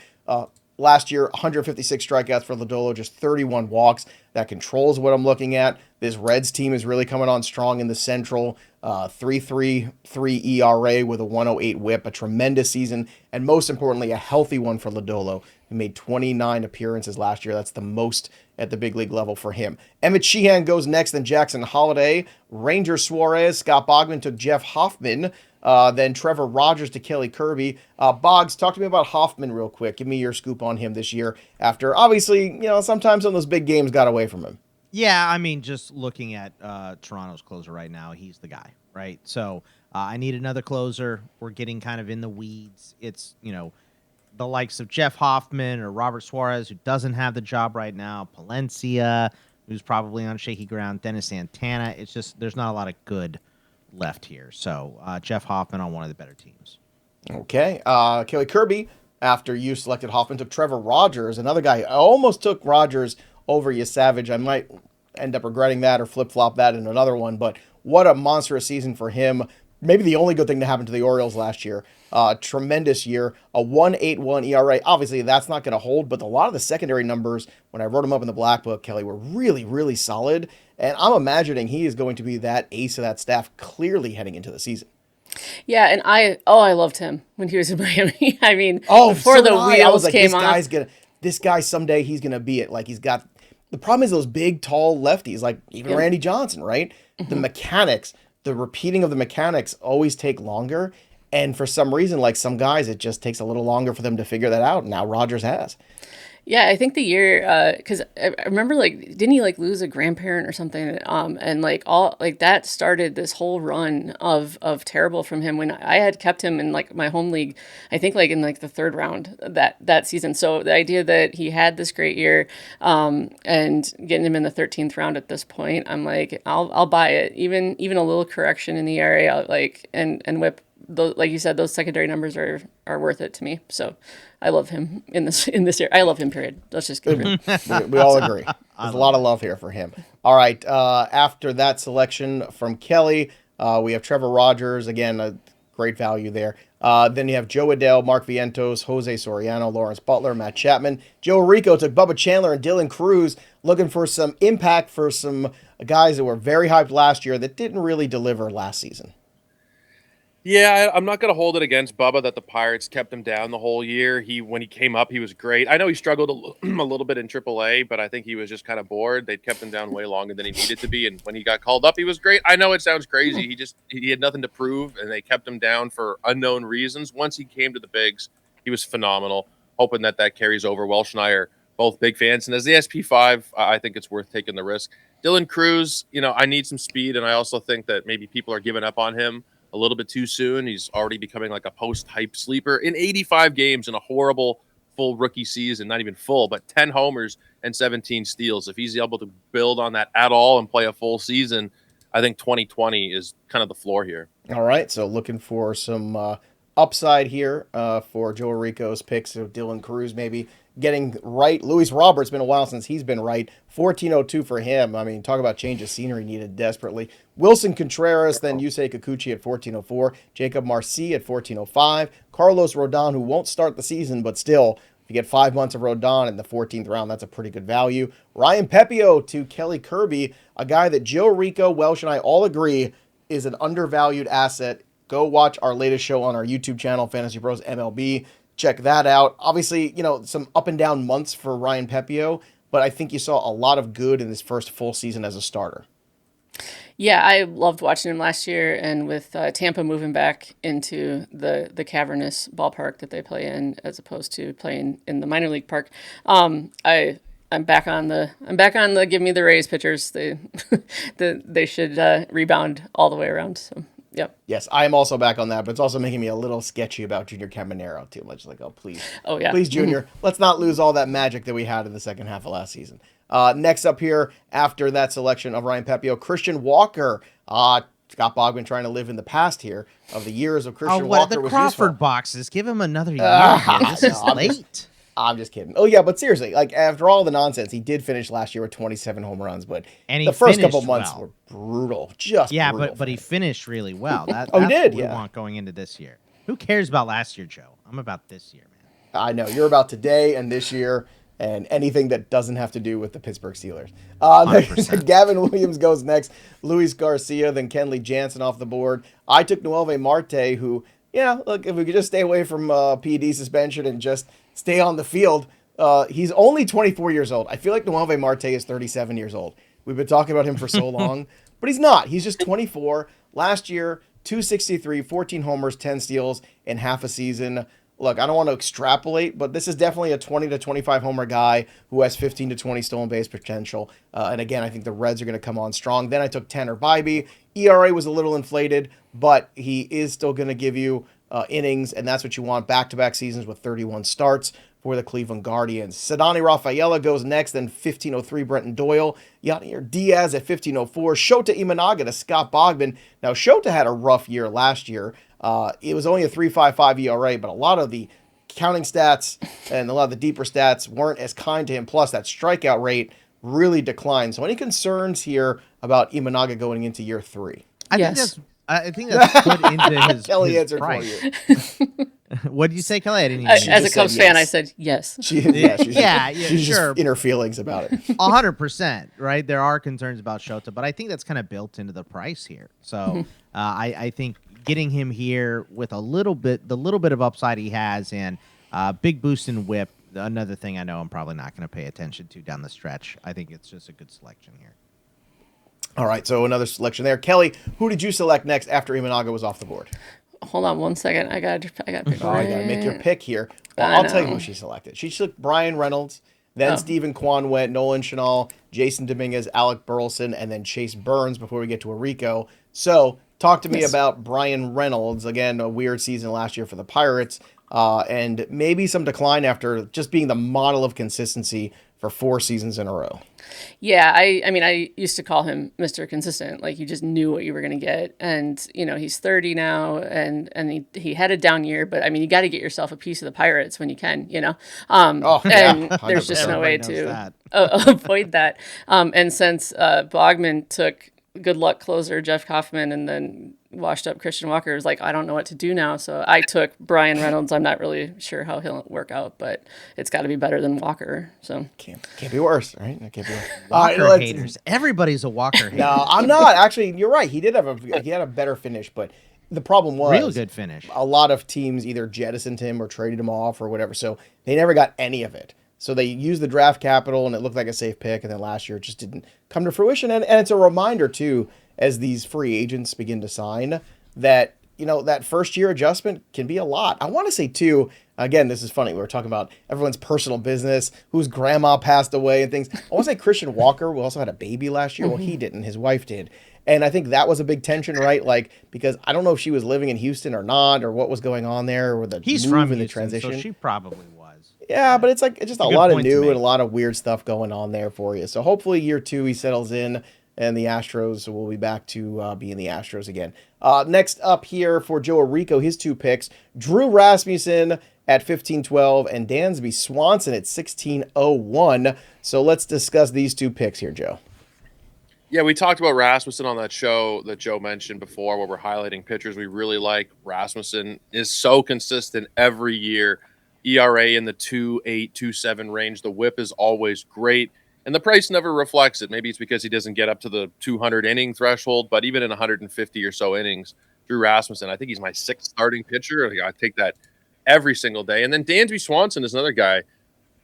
Last year, 156 strikeouts for Lodolo, just 31 walks. That controls what I'm looking at. This Reds team is really coming on strong in the Central. 3.33 ERA with a 108 whip, a tremendous season, and most importantly, a healthy one for Lodolo, who made 29 appearances last year. That's the most at the big league level for him. Emmett Sheehan goes next, then Jackson Holliday, Ranger Suarez, Scott Bogman took Jeff Hoffman, then Trevor Rogers to Kelly Kirby. Boggs, talk to me about Hoffman real quick. Give me your scoop on him this year after, obviously, sometimes some of those big games got away from him. Yeah, I mean, just looking at Toronto's closer right now, he's the guy, right? So I need another closer. We're getting kind of in the weeds. It's, the likes of Jeff Hoffman or Robert Suarez, who doesn't have the job right now, Palencia, who's probably on shaky ground, Dennis Santana. It's just there's not a lot of good left here. So Jeff Hoffman on one of the better teams. Okay. Kelly Kirby, after you selected Hoffman, took Trevor Rogers, another guy. I almost took Rogers over Savage. I might end up regretting that or flip-flop that in another one, but what a monstrous season for him. Maybe the only good thing to happen to the Orioles last year. Tremendous year, a 1.81 ERA. Obviously, that's not going to hold, but a lot of the secondary numbers, when I wrote them up in the Black Book, Kelly, were really, really solid, and I'm imagining he is going to be that ace of that staff clearly heading into the season. Yeah, and I loved him when he was in Miami. I mean, before so the wheels like, came off. This guy someday he's gonna be it. Like the problem is those big, tall lefties, like even Randy Johnson, right? Mm-hmm. The mechanics, the repeating of the mechanics always take longer. And for some reason, like some guys, it just takes a little longer for them to figure that out. Now Rogers has. Yeah, I think the year, because I remember, didn't he lose a grandparent or something? And that started this whole run of terrible from him when I had kept him in my home league. I think in the 3rd round that season. So the idea that he had this great year, and getting him in the 13th round at this point, I'm like, I'll buy it. Even a little correction in the ERA, and whip. Like you said, those secondary numbers are worth it to me. So I love him in this year. I love him, period. Let's just get rid of him. We all agree. There's a lot of love here for him. All right. After that selection from Kelly, we have Trevor Rogers. Again, a great value there. Then you have Joe Adell, Mark Vientos, Jose Soriano, Lawrence Butler, Matt Chapman. Joe Orrico took Bubba Chandler and Dylan Cruz, looking for some impact for some guys that were very hyped last year that didn't really deliver last season. Yeah, I'm not going to hold it against Bubba that the Pirates kept him down the whole year. When he came up, he was great. I know he struggled a little bit in AAA, but I think he was just kind of bored. They'd kept him down way longer than he needed to be, and when he got called up, he was great. I know it sounds crazy. He had nothing to prove, and they kept him down for unknown reasons. Once he came to the bigs, he was phenomenal. Hoping that carries over. Welsh and I are both big fans, and as the SP5, I think it's worth taking the risk. Dylan Cruz, I need some speed, and I also think that maybe people are giving up on him a little bit too soon. He's already becoming like a post-hype sleeper in 85 games in a horrible full rookie season, not even full, but 10 homers and 17 steals. If he's able to build on that at all and play a full season, I think 2020 is kind of the floor here. All right, so looking for some upside here for Joe Orrico's picks of Dylan Cruz maybe getting right. Luis Roberts, been a while since he's been right. 1402 for him. I mean, talk about change of scenery needed desperately. Wilson Contreras, then Yusei Kikuchi at 1404. Jacob Marcy at 1405. Carlos Rodon, who won't start the season, but still, if you get 5 months of Rodon in the 14th round, that's a pretty good value. Ryan Pepio to Kelly Kirby, a guy that Joe Orrico, Welsh, and I all agree is an undervalued asset. Go watch our latest show on our YouTube channel, Fantasy Pros MLB. Check that out. Obviously, some up and down months for Ryan Pepio, but I think you saw a lot of good in this first full season as a starter. Yeah, I loved watching him last year, and with Tampa moving back into the cavernous ballpark that they play in, as opposed to playing in the minor league park, I'm back on the give me the Rays pitchers. They should rebound all the way around. So yep. Yes, I am also back on that, but it's also making me a little sketchy about Junior Caminero too much. Like, oh please, Oh yeah. please Junior, let's not lose all that magic that we had in the second half of last season. Next up here, after that selection of Ryan Pepio, Christian Walker. Scott Bogman trying to live in the past here of the years of Christian Walker. The was Crawford useful. boxes. Give him another year. This is late. I'm just kidding. Oh yeah, but seriously, like after all the nonsense, he did finish last year with 27 home runs, but And he the first couple finished months well. were brutal. Just Yeah, brutal but he finished really well. That's he did, what we yeah. want going into this year. Who cares about last year, Joe? I'm about this year, man. I know you're about today and this year and anything that doesn't have to do with the Pittsburgh Steelers. 100%. Gavin Williams goes next. Luis Garcia, then Kenley Jansen off the board. I took Noelvi Marte, who, look, if we could just stay away from PED suspension and just stay on the field. He's only 24 years old. I feel like Noelvi Marte is 37 years old. We've been talking about him for so long, but he's not. He's just 24. Last year, 263, 14 homers, 10 steals in half a season. Look, I don't want to extrapolate, but this is definitely a 20 to 25 homer guy who has 15 to 20 stolen base potential. And again, I think the Reds are going to come on strong. Then I took Tanner Bybee. ERA was a little inflated, but he is still going to give you innings, and that's what you want. Back-to-back seasons with 31 starts for the Cleveland Guardians. Sadani Rafaela goes next, then 1503 Brenton Doyle. Yadier Diaz at 1504. Shota Imanaga to Scott Bogman. Now, Shota had a rough year last year. It was only a 3.55 ERA, but a lot of the counting stats and a lot of the deeper stats weren't as kind to him. Plus, that strikeout rate really declined. So any concerns here about Imanaga going into year 3? I think that's put into his, Kelly his answered price. for you. What did you say, Kelly? I didn't As even a Cubs fan, I said yes. She's Yeah, she's sure. just inner feelings about it. 100%, right? There are concerns about Shota, but I think that's kind of built into the price here. So I think getting him here with the little bit of upside he has and big boost in whip, another thing I know I'm probably not going to pay attention to down the stretch. I think it's just a good selection here. All right, so another selection there. Kelly, who did you select next after Imanaga was off the board? Hold on one second. I got to pick. Oh, you got to make your pick here. Well, I'll tell you who she selected. She took Brian Reynolds, then Stephen Kwan went, Nolan Chanel, Jason Dominguez, Alec Burleson, and then Chase Burns before we get to Orrico. So talk to me about Brian Reynolds. Again, a weird season last year for the Pirates, and maybe some decline after just being the model of consistency for 4 seasons in a row. Yeah, I mean, I used to call him Mr. Consistent. Like, you just knew what you were going to get. And, he's 30 now, and he had a down year. But, I mean, you got to get yourself a piece of the Pirates when you can, And there's just no way to avoid that. And since Bogman took good luck closer Jeff Kaufman and then washed up Christian Walker, was like, I don't know what to do now. So I took Brian Reynolds. I'm not really sure how he'll work out, but it's got to be better than Walker. So can't be worse, right? It can't be worse. Walker haters. Everybody's a Walker hater. No, I'm not. Actually, you're right. He had a better finish, but the problem was real good finish. A lot of teams either jettisoned him or traded him off or whatever, so they never got any of it. So they used the draft capital, and it looked like a safe pick, and then last year it just didn't come to fruition. And it's a reminder, too, as these free agents begin to sign, that, that first-year adjustment can be a lot. I want to say, too, again, this is funny. We were talking about everyone's personal business, whose grandma passed away and things. I want to say Christian Walker, who also had a baby last year. Well, he didn't. His wife did. And I think that was a big tension, right? Like, because I don't know if she was living in Houston or not, or what was going on there, or the He's move from and the Houston, transition. so she probably was. Yeah, but it's just a good lot of point to new make. and a lot of weird stuff going on there for you. So hopefully year 2 he settles in, and the Astros will be back to being the Astros again. Next up here for Joe Orrico, his 2 picks, Drew Rasmussen at 1512 and Dansby Swanson at 1601. So let's discuss these 2 picks here, Joe. Yeah, we talked about Rasmussen on that show that Joe mentioned before where we're highlighting pitchers we really like. Rasmussen is so consistent every year. ERA in the 2.8, 2.7 range. The whip is always great, and the price never reflects it. Maybe it's because he doesn't get up to the 200 inning threshold, but even in 150 or so innings, Drew Rasmussen, I think he's my 6th starting pitcher. I take that every single day. And then Dansby Swanson is another guy.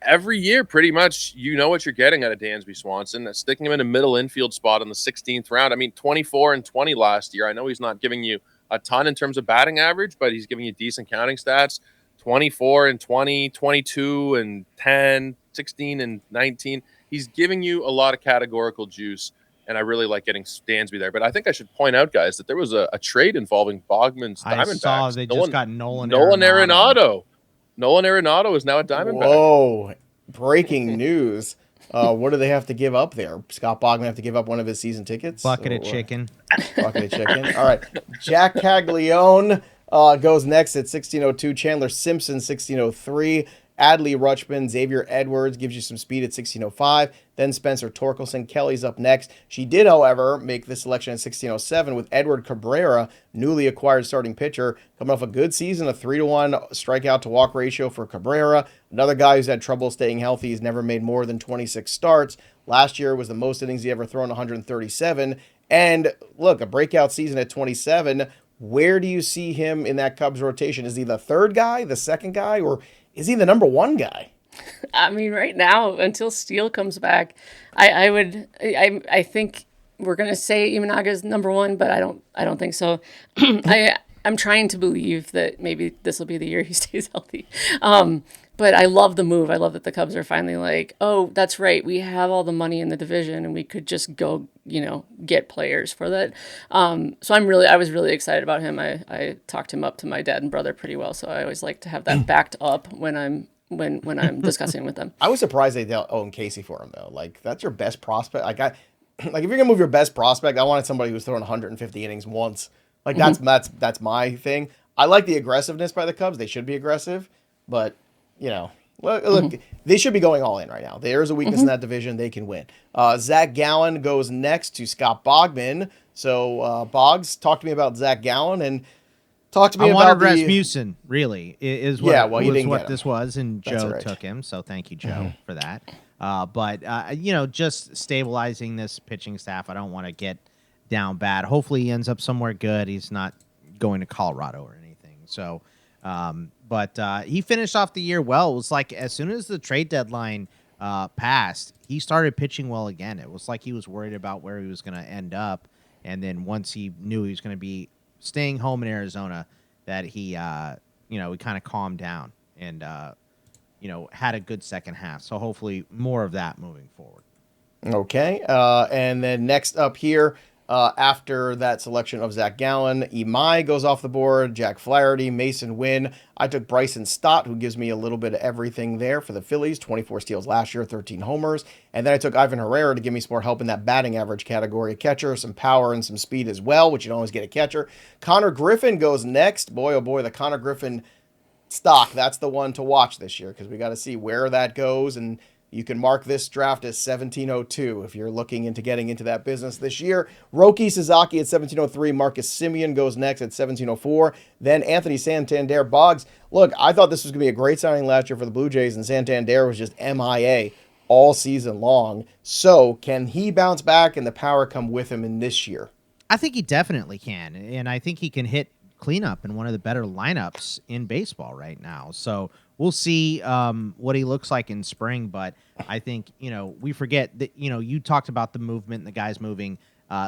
every year, pretty much, you know what you're getting out of Dansby Swanson. Sticking him in a middle infield spot in the 16th round. I mean, 24 and 20 last year. I know he's not giving you a ton in terms of batting average, but he's giving you decent counting stats. 24 and 20, 22 and 10, 16 and 19. He's giving you a lot of categorical juice, and I really like getting Dansby there. But I think I should point out, guys, that there was a trade involving Bogman's Diamondbacks. I saw they just got Nolan Arenado. Nolan Arenado is now a Diamondback. Whoa, breaking news. What do they have to give up there? Scott Bogman have to give up one of his season tickets? Bucket of chicken. Bucket of chicken. All right. Jack Caglione goes next at 1602. Chandler Simpson, 1603. Adley Rutschman, Xavier Edwards gives you some speed at 1605. Then Spencer Torkelson. Kelly's up next. She did, however, make this selection at 1607 with Edward Cabrera, newly acquired starting pitcher, coming off a good season, a 3-to-1 strikeout to walk ratio for Cabrera. Another guy who's had trouble staying healthy. He's never made more than 26 starts. Last year was the most innings he ever thrown, 137. And look, a breakout season at 27. Where do you see him in that Cubs rotation? Is he the third guy, the second guy, or is he the number one guy? I mean, right now, until Steele comes back, I think we're gonna say Imanaga's number one, but I don't think so. I'm trying to believe that maybe this will be the year he stays healthy. But I love the move. I love that the Cubs are finally like, oh, that's right. We have all the money in the division and we could just go, get players for that. So I was really excited about him. I talked him up to my dad and brother pretty well. So I always like to have that backed up when I'm discussing with them. I was surprised they own Casey for him though. Like that's your best prospect. Like if you're gonna move your best prospect, I wanted somebody who's thrown 150 innings once. Like that's my thing. I like the aggressiveness by the Cubs. They should be aggressive, but look, they should be going all in right now. There is a weakness in that division. They can win. Zach Gallen goes next to Scott Bogman. So, Boggs, talk to me about Zach Gallen and talk to me about Rasmussen, really, is what, what this was, and Joe took him. So thank you, Joe, for that. But just stabilizing this pitching staff. I don't want to get down bad. Hopefully he ends up somewhere good. He's not going to Colorado or anything. So, but he finished off the year well. It was like as soon as the trade deadline passed, he started pitching well again. It was like he was worried about where he was going to end up. And then once he knew he was going to be staying home in Arizona, that he kind of calmed down and, had a good second half. So hopefully more of that moving forward. Okay. And then next up here, after that selection of Zach Gallen, Imai goes off the board, Jack Flaherty, Mason Wynn. I took Bryson Stott, who gives me a little bit of everything there for the Phillies, 24 steals last year, 13 homers. And then I took Ivan Herrera to give me some more help in that batting average category. A catcher, some power and some speed as well, which you don't always get a catcher. Connor Griffin goes next. Boy, oh boy, the Connor Griffin stock, that's the one to watch this year because we got to see where that goes. And you can mark this draft as 1702 if you're looking into getting into that business this year. Roki Sasaki at 1703. Marcus Semien goes next at 1704. Then Anthony Santander. Boggs, look, I thought this was going to be a great signing last year for the Blue Jays, and Santander was just MIA all season long. So can he bounce back and the power come with him in this year? I think he definitely can, and I think he can hit cleanup in one of the better lineups in baseball right now. So we'll see what he looks like in spring, but I think, we forget that, you talked about the movement and the guys moving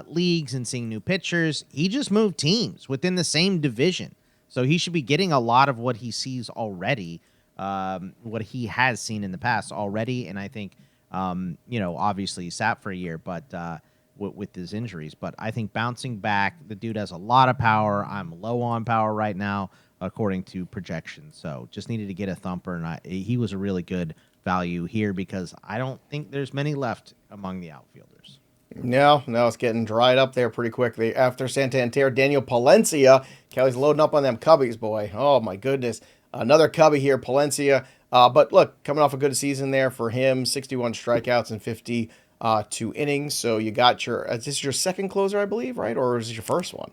leagues and seeing new pitchers. He just moved teams within the same division. So he should be getting a lot of what he sees already, what he has seen in the past already. And I think, obviously he sat for a year, but with his injuries. But I think bouncing back, the dude has a lot of power. I'm low on power right now, according to projections. So just needed to get a thumper, and he was a really good value here because I don't think there's many left among the outfielders. No, it's getting dried up there pretty quickly. After Santander, Daniel Palencia. Kelly's loading up on them Cubbies, boy. Oh, my goodness. Another Cubby here, Palencia. But look, coming off a good season there for him, 61 strikeouts and 52 innings. So you got is this your second closer, I believe, right? Or is this your first one?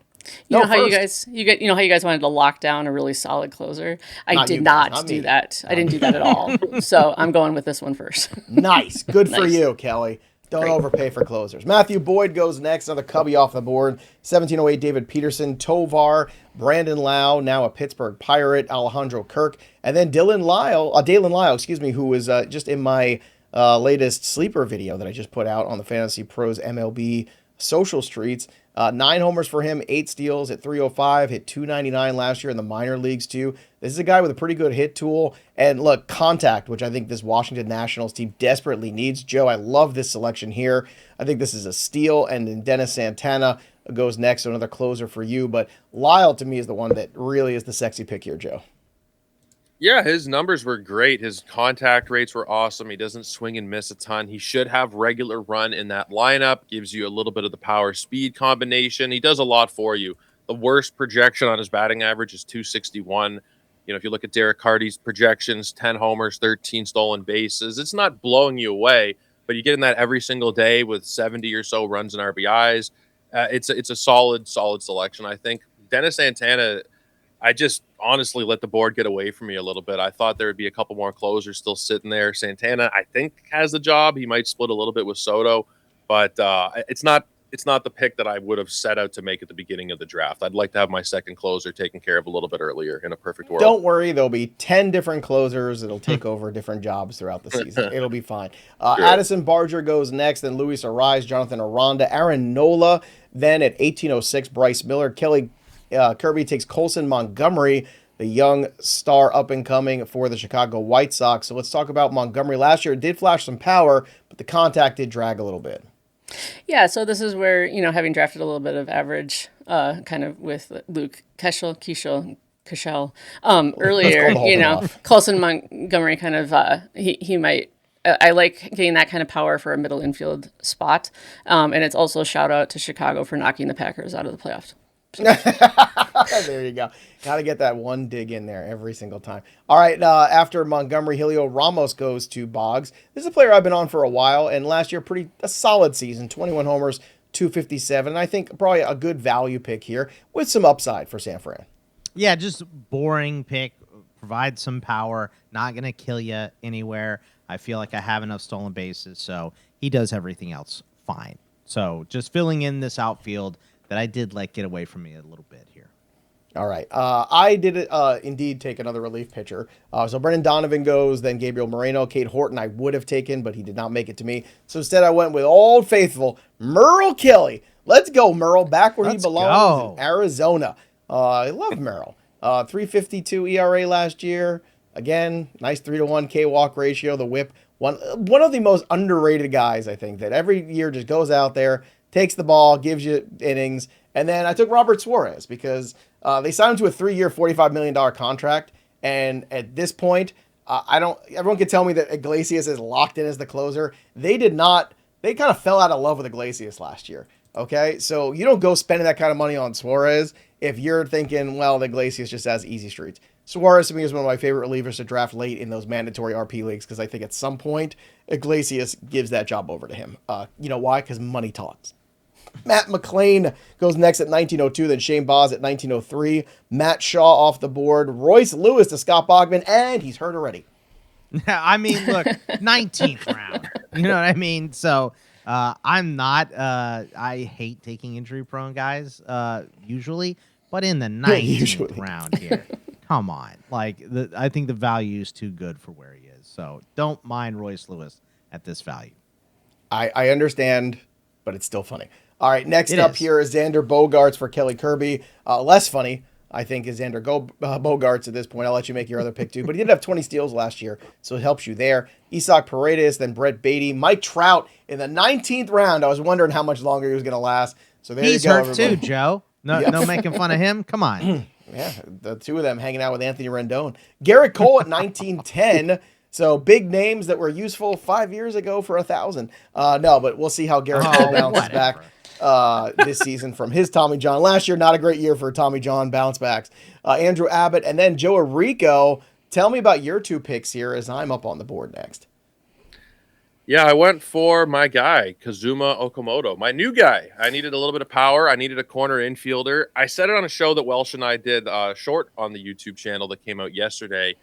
You know how you guys wanted to lock down a really solid closer? I did not do that. I didn't do that at all. So I'm going with this one first. Nice. Good for you, Kelly. Don't Great. overpay for closers. Matthew Boyd goes next, another Cubby off the board. 1708, David Peterson, Tovar, Brandon Lau, now a Pittsburgh Pirate, Alejandro Kirk, and then Dalen Lyle, who was just in my latest sleeper video that I just put out on the Fantasy Pros MLB social streets. 9 homers for him, 8 steals at 305, hit 299 last year in the minor leagues too. This is a guy with a pretty good hit tool. And look, contact, which I think this Washington Nationals team desperately needs. Joe, I love this selection here. I think this is a steal. And then Dennis Santana goes next, so another closer for you. But Lyle, to me, is the one that really is the sexy pick here, Joe. Yeah, his numbers were great. His contact rates were awesome. He doesn't swing and miss a ton. He should have regular run in that lineup. Gives you a little bit of the power speed combination. He does a lot for you. The worst projection on his batting average is 261. If you look at Derek Hardy's projections, 10 homers, 13 stolen bases. It's not blowing you away, but you get in that every single day with 70 or so runs and RBIs. It's a solid selection, I think. Dennis Santana, I just honestly let the board get away from me a little bit. I thought there would be a couple more closers still sitting there. Santana, I think, has the job. He might split a little bit with Soto, but it's not the pick that I would have set out to make at the beginning of the draft. I'd like to have my second closer taken care of a little bit earlier in a perfect world. Don't worry, there'll be 10 different closers. It'll take over different jobs throughout the season. It'll be fine. Sure. Addison Barger goes next, then Luis Ariz, Jonathan Aranda, Aaron Nola, then at 1806, Bryce Miller, Kirby takes Colson Montgomery, the young star up-and-coming for the Chicago White Sox. So let's talk about Montgomery. Last year, it did flash some power, but the contact did drag a little bit. Yeah, so this is where, having drafted a little bit of average, kind of with Luke Keschel, earlier, Colson Montgomery kind of, he might, I like getting that kind of power for a middle infield spot. And it's also a shout out to Chicago for knocking the Packers out of the playoffs. There you go. Got to get that one dig in there every single time. All right, after Montgomery, Helio Ramos goes to Boggs. This is a player I've been on for a while, and last year a solid season, 21 homers, 257. And I think probably a good value pick here with some upside for San Fran. Yeah, just boring pick, provide some power, not going to kill you anywhere. I feel like I have enough stolen bases, so he does everything else fine. So just filling in this outfield that I did get away from me a little bit here. All right. I did indeed take another relief pitcher. So Brendan Donovan goes, then Gabriel Moreno. Kate Horton I would have taken, but he did not make it to me. So instead I went with Old Faithful, Merle Kelly. Let's go, Merle, back where he belongs in Arizona. I love Merle. 3.52 ERA last year. Again, nice 3-to-1 K-walk ratio. The whip, one of the most underrated guys, I think, that every year just goes out there, takes the ball, gives you innings. And then I took Robert Suarez because they signed him to a 3-year, $45 million contract. And at this point, everyone can tell me that Iglesias is locked in as the closer. They did not. They kind of fell out of love with Iglesias last year. Okay. So you don't go spending that kind of money on Suarez if you're thinking, well, Iglesias just has easy streets. Suarez to me is one of my favorite relievers to draft late in those mandatory RP leagues because I think at some point Iglesias gives that job over to him. You know why? Because money talks. Matt McClain goes next at 1902, then Shane Baz at 1903. Matt Shaw off the board. Royce Lewis to Scott Bogman, and he's hurt already. I mean, look, 19th round. You know what I mean? So I'm not. I hate taking injury-prone guys usually, but in the 19th round here, come on. I think the value is too good for where he is. So don't mind Royce Lewis at this value. I understand, but it's still funny. All right, next up here is Xander Bogaerts for Kelly Kirby. Less funny, I think, is Xander Bogaerts at this point. I'll let you make your other pick, too. But he did have 20 steals last year, so it helps you there. Isaac Paredes, then Brett Beatty. Mike Trout in the 19th round. I was wondering how much longer he was going to last. So there you go, He's hurt, too, Joe. No making fun of him. Come on. Yeah, the two of them hanging out with Anthony Rendon. Garrett Cole at 1910. So big names that were useful 5 years ago for 1,000. No, but we'll see how Garrett Cole bounces back this season from his Tommy John. Last year, not a great year for Tommy John bounce backs. Andrew Abbott and then Joe Orrico. Tell me about your two picks here as I'm up on the board next. Yeah, I went for my guy, Kazuma Okamoto, my new guy. I needed a little bit of power. I needed a corner infielder. I said it on a show that Welsh and I did short on the YouTube channel that came out yesterday.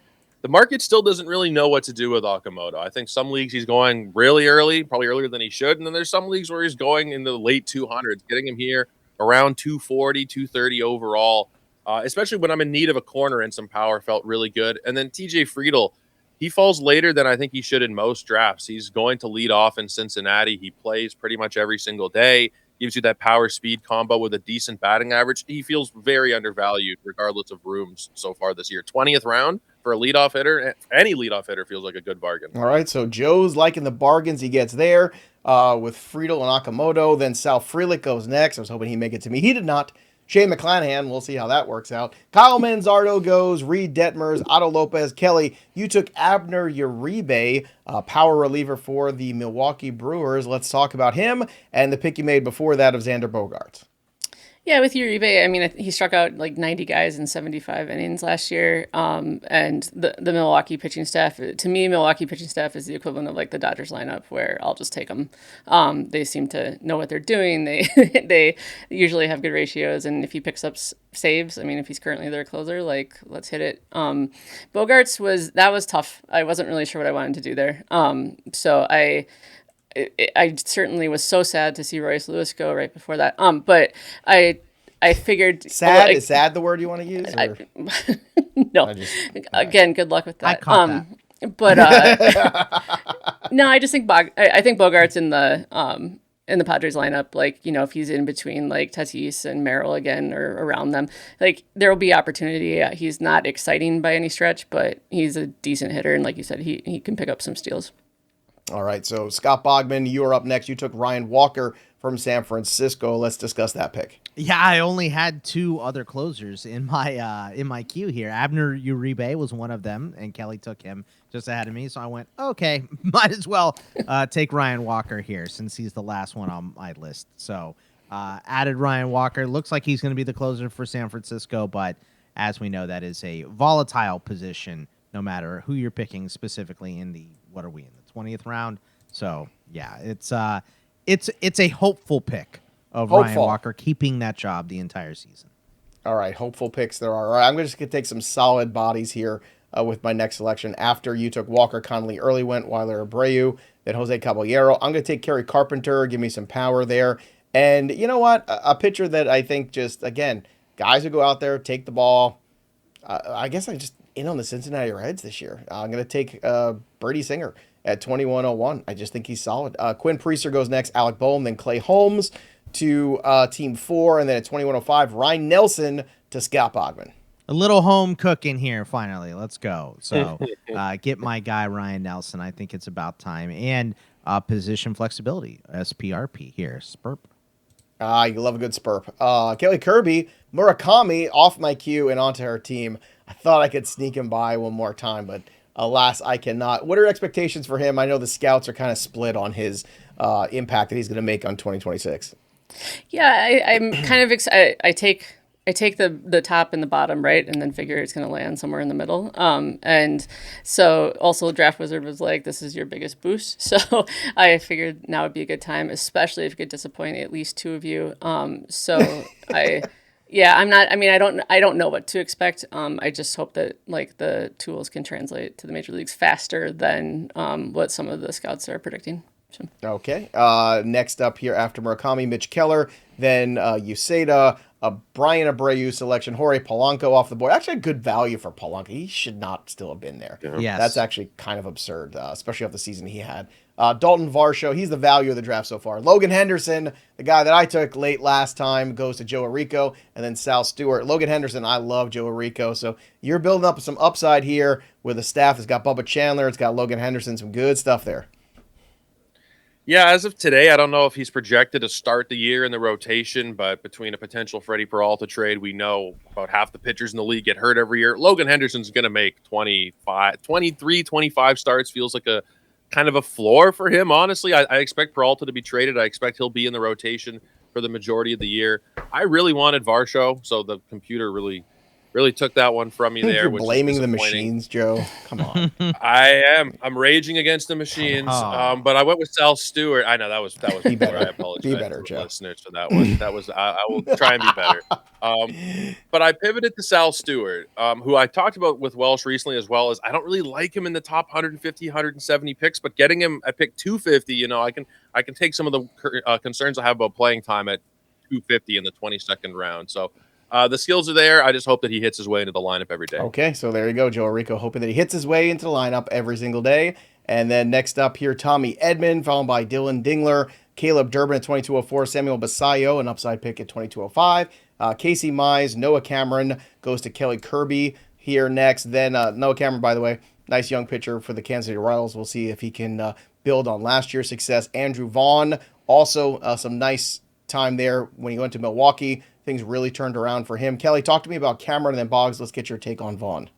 the market still doesn't really know what to do with Okamoto. I think some leagues he's going really early, probably earlier than he should. And then there's some leagues where he's going in the late 200s, getting him here around 240, 230 overall, especially when I'm in need of a corner and some power, felt really good. And then TJ Friedl, he falls later than I think he should in most drafts. He's going to lead off in Cincinnati. He plays pretty much every single day, gives you that power speed combo with a decent batting average. He feels very undervalued regardless of rooms so far this year. 20th round for a leadoff hitter. Any leadoff hitter feels like a good bargain. All right, so Joe's liking the bargains he gets there with Friedl and Okamoto. Then Sal Frelick goes next. I was hoping he'd make it to me. He did not. Shane McClanahan, we'll see how that works out. Kyle Manzardo goes, Reed Detmers, Otto Lopez. Kelly, you took Abner Uribe, power reliever for the Milwaukee Brewers. Let's talk about him and the pick you made before that of Xander Bogaerts. Yeah, with Uribe, I mean, he struck out like 90 guys in 75 innings last year. And the Milwaukee pitching staff, to me, Milwaukee pitching staff is the equivalent of like the Dodgers lineup, where I'll just take them. They seem to know what they're doing. They usually have good ratios. And if he picks up saves, I mean, if he's currently their closer, like, let's hit it. Bogaerts was tough. I wasn't really sure what I wanted to do there. So I certainly was so sad to see Royce Lewis go right before that. But I figured sad. Is sad the word you want to use? No. Again, good luck with that. I caught that. But no, I just think I think Bogaerts in the Padres lineup, like, you know, if he's in between like Tatis and Merrill again or around them, like, there will be opportunity. He's not exciting by any stretch, but he's a decent hitter, and like you said, he can pick up some steals. All right, so Scott Bogman, you are up next. You took Ryan Walker from San Francisco. Let's discuss that pick. Yeah, I only had two other closers in my queue here. Abner Uribe was one of them, and Kelly took him just ahead of me. So I went, okay, might as well take Ryan Walker here since he's the last one on my list. So added Ryan Walker. Looks like he's going to be the closer for San Francisco, but as we know, that is a volatile position no matter who you're picking, specifically in the, what are we in, the 20th round? So yeah, it's a hopeful pick of Ryan Walker keeping that job the entire season. All right, hopeful picks there are. All right, I'm just going to take some solid bodies here with my next selection. After you took Walker, Connolly early went, Weiler Abreu, then Jose Caballero. I'm going to take Kerry Carpenter, give me some power there. And you know what? A pitcher that I think just, again, guys who go out there, take the ball. I guess I just in on the Cincinnati Reds this year. I'm going to take Brady Singer at 2101. I just think he's solid. Quinn Priester goes next, Alec Boehm, then Clay Holmes to Team 4, and then at 2105, Ryan Nelson to Scott Bogman. A little home cooking here, finally. Let's go. So get my guy Ryan Nelson. I think it's about time. And position flexibility, SPRP here, Spurp. You love a good spurp. Kelly Kirby, Murakami off my queue and onto her team. I thought I could sneak him by one more time, but alas, I cannot. What are expectations for him? I know the scouts are kind of split on his impact that he's going to make on 2026. Yeah, I'm kind of excited. I take the top and the bottom, right, and then figure it's going to land somewhere in the middle. And so also Draft Wizard was like, this is your biggest boost. So I figured now would be a good time, especially if you could disappoint at least two of you. So I don't know what to expect. I just hope that like the tools can translate to the major leagues faster than what some of the scouts are predicting. So. Okay. Next up here after Murakami, Mitch Keller, then Uceda, a Brian Abreu selection, Jorge Polanco off the board. Actually, a good value for Polanco. He should not still have been there. Yeah. Yes. That's actually kind of absurd, especially off the season he had. Dalton Varsho, he's the value of the draft so far. Logan Henderson, the guy that I took late last time, goes to Joe Orrico, and then Sal Stewart. Logan Henderson, I love Joe Orrico, so you're building up some upside here with a staff that's got Bubba Chandler, it's got Logan Henderson, some good stuff there. Yeah, as of today, I don't know if he's projected to start the year in the rotation, but between a potential Freddie Peralta trade, we know about half the pitchers in the league get hurt every year. Logan Henderson's going to make 25 starts. Feels like a kind of a floor for him, honestly. I expect Peralta to be traded. I expect he'll be in the rotation for the majority of the year. I really wanted Varsho, so the computer really really took that one from me there. You're which is blaming the disappointing. machines, Joe. Come on. I am. I'm raging against the machines. But I went with Sal Stewart. I know that was Be poor. better. I apologize Be better, to the Joe. listeners for that one. That was I will try and be better. But I pivoted to Sal Stewart, who I talked about with Welsh recently as well. As I don't really like him in the top 150, 170 picks, but getting him at pick 250, I can take some of the concerns I have about playing time at 250 in the 22nd round. So the skills are there. I just hope that he hits his way into the lineup every day. Okay, so there you go, Joe Orrico, hoping that he hits his way into the lineup every single day. And then next up here, Tommy Edman, followed by Dylan Dingler, Caleb Durbin at 2204, Samuel Basayo, an upside pick at 2205, Casey Mize, Noah Cameron goes to Kelly Kirby here next. Then Noah Cameron, by the way, nice young pitcher for the Kansas City Royals. We'll see if he can build on last year's success. Andrew Vaughn, also some nice time there when he went to Milwaukee. Things really turned around for him. Kelly, talk to me about Cameron and then Boggs. Let's get your take on Vaughn.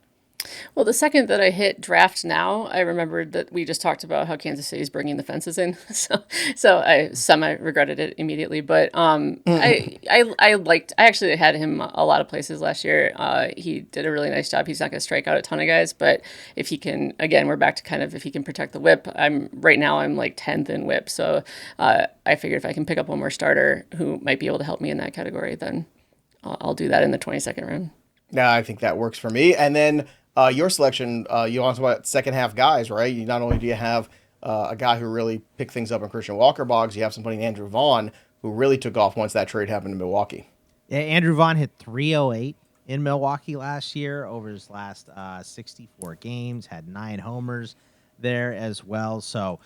Well, the second that I hit draft now, I remembered that we just talked about how Kansas City is bringing the fences in, so I regretted it immediately. But I actually had him a lot of places last year. He did a really nice job. He's not going to strike out a ton of guys, but if he can, again, we're back to kind of if he can protect the whip. I'm like 10th in whip, so I figured if I can pick up one more starter who might be able to help me in that category, then I'll do that in the 22nd round. Yeah, I think that works for me. And then your selection, you also about second half guys, right? You not only do you have a guy who really picked things up in Christian Walker Boggs, you have somebody named Andrew Vaughn who really took off once that trade happened in Milwaukee. Yeah, Andrew Vaughn hit 308 in Milwaukee last year over his last 64 games, had 9 homers there as well. So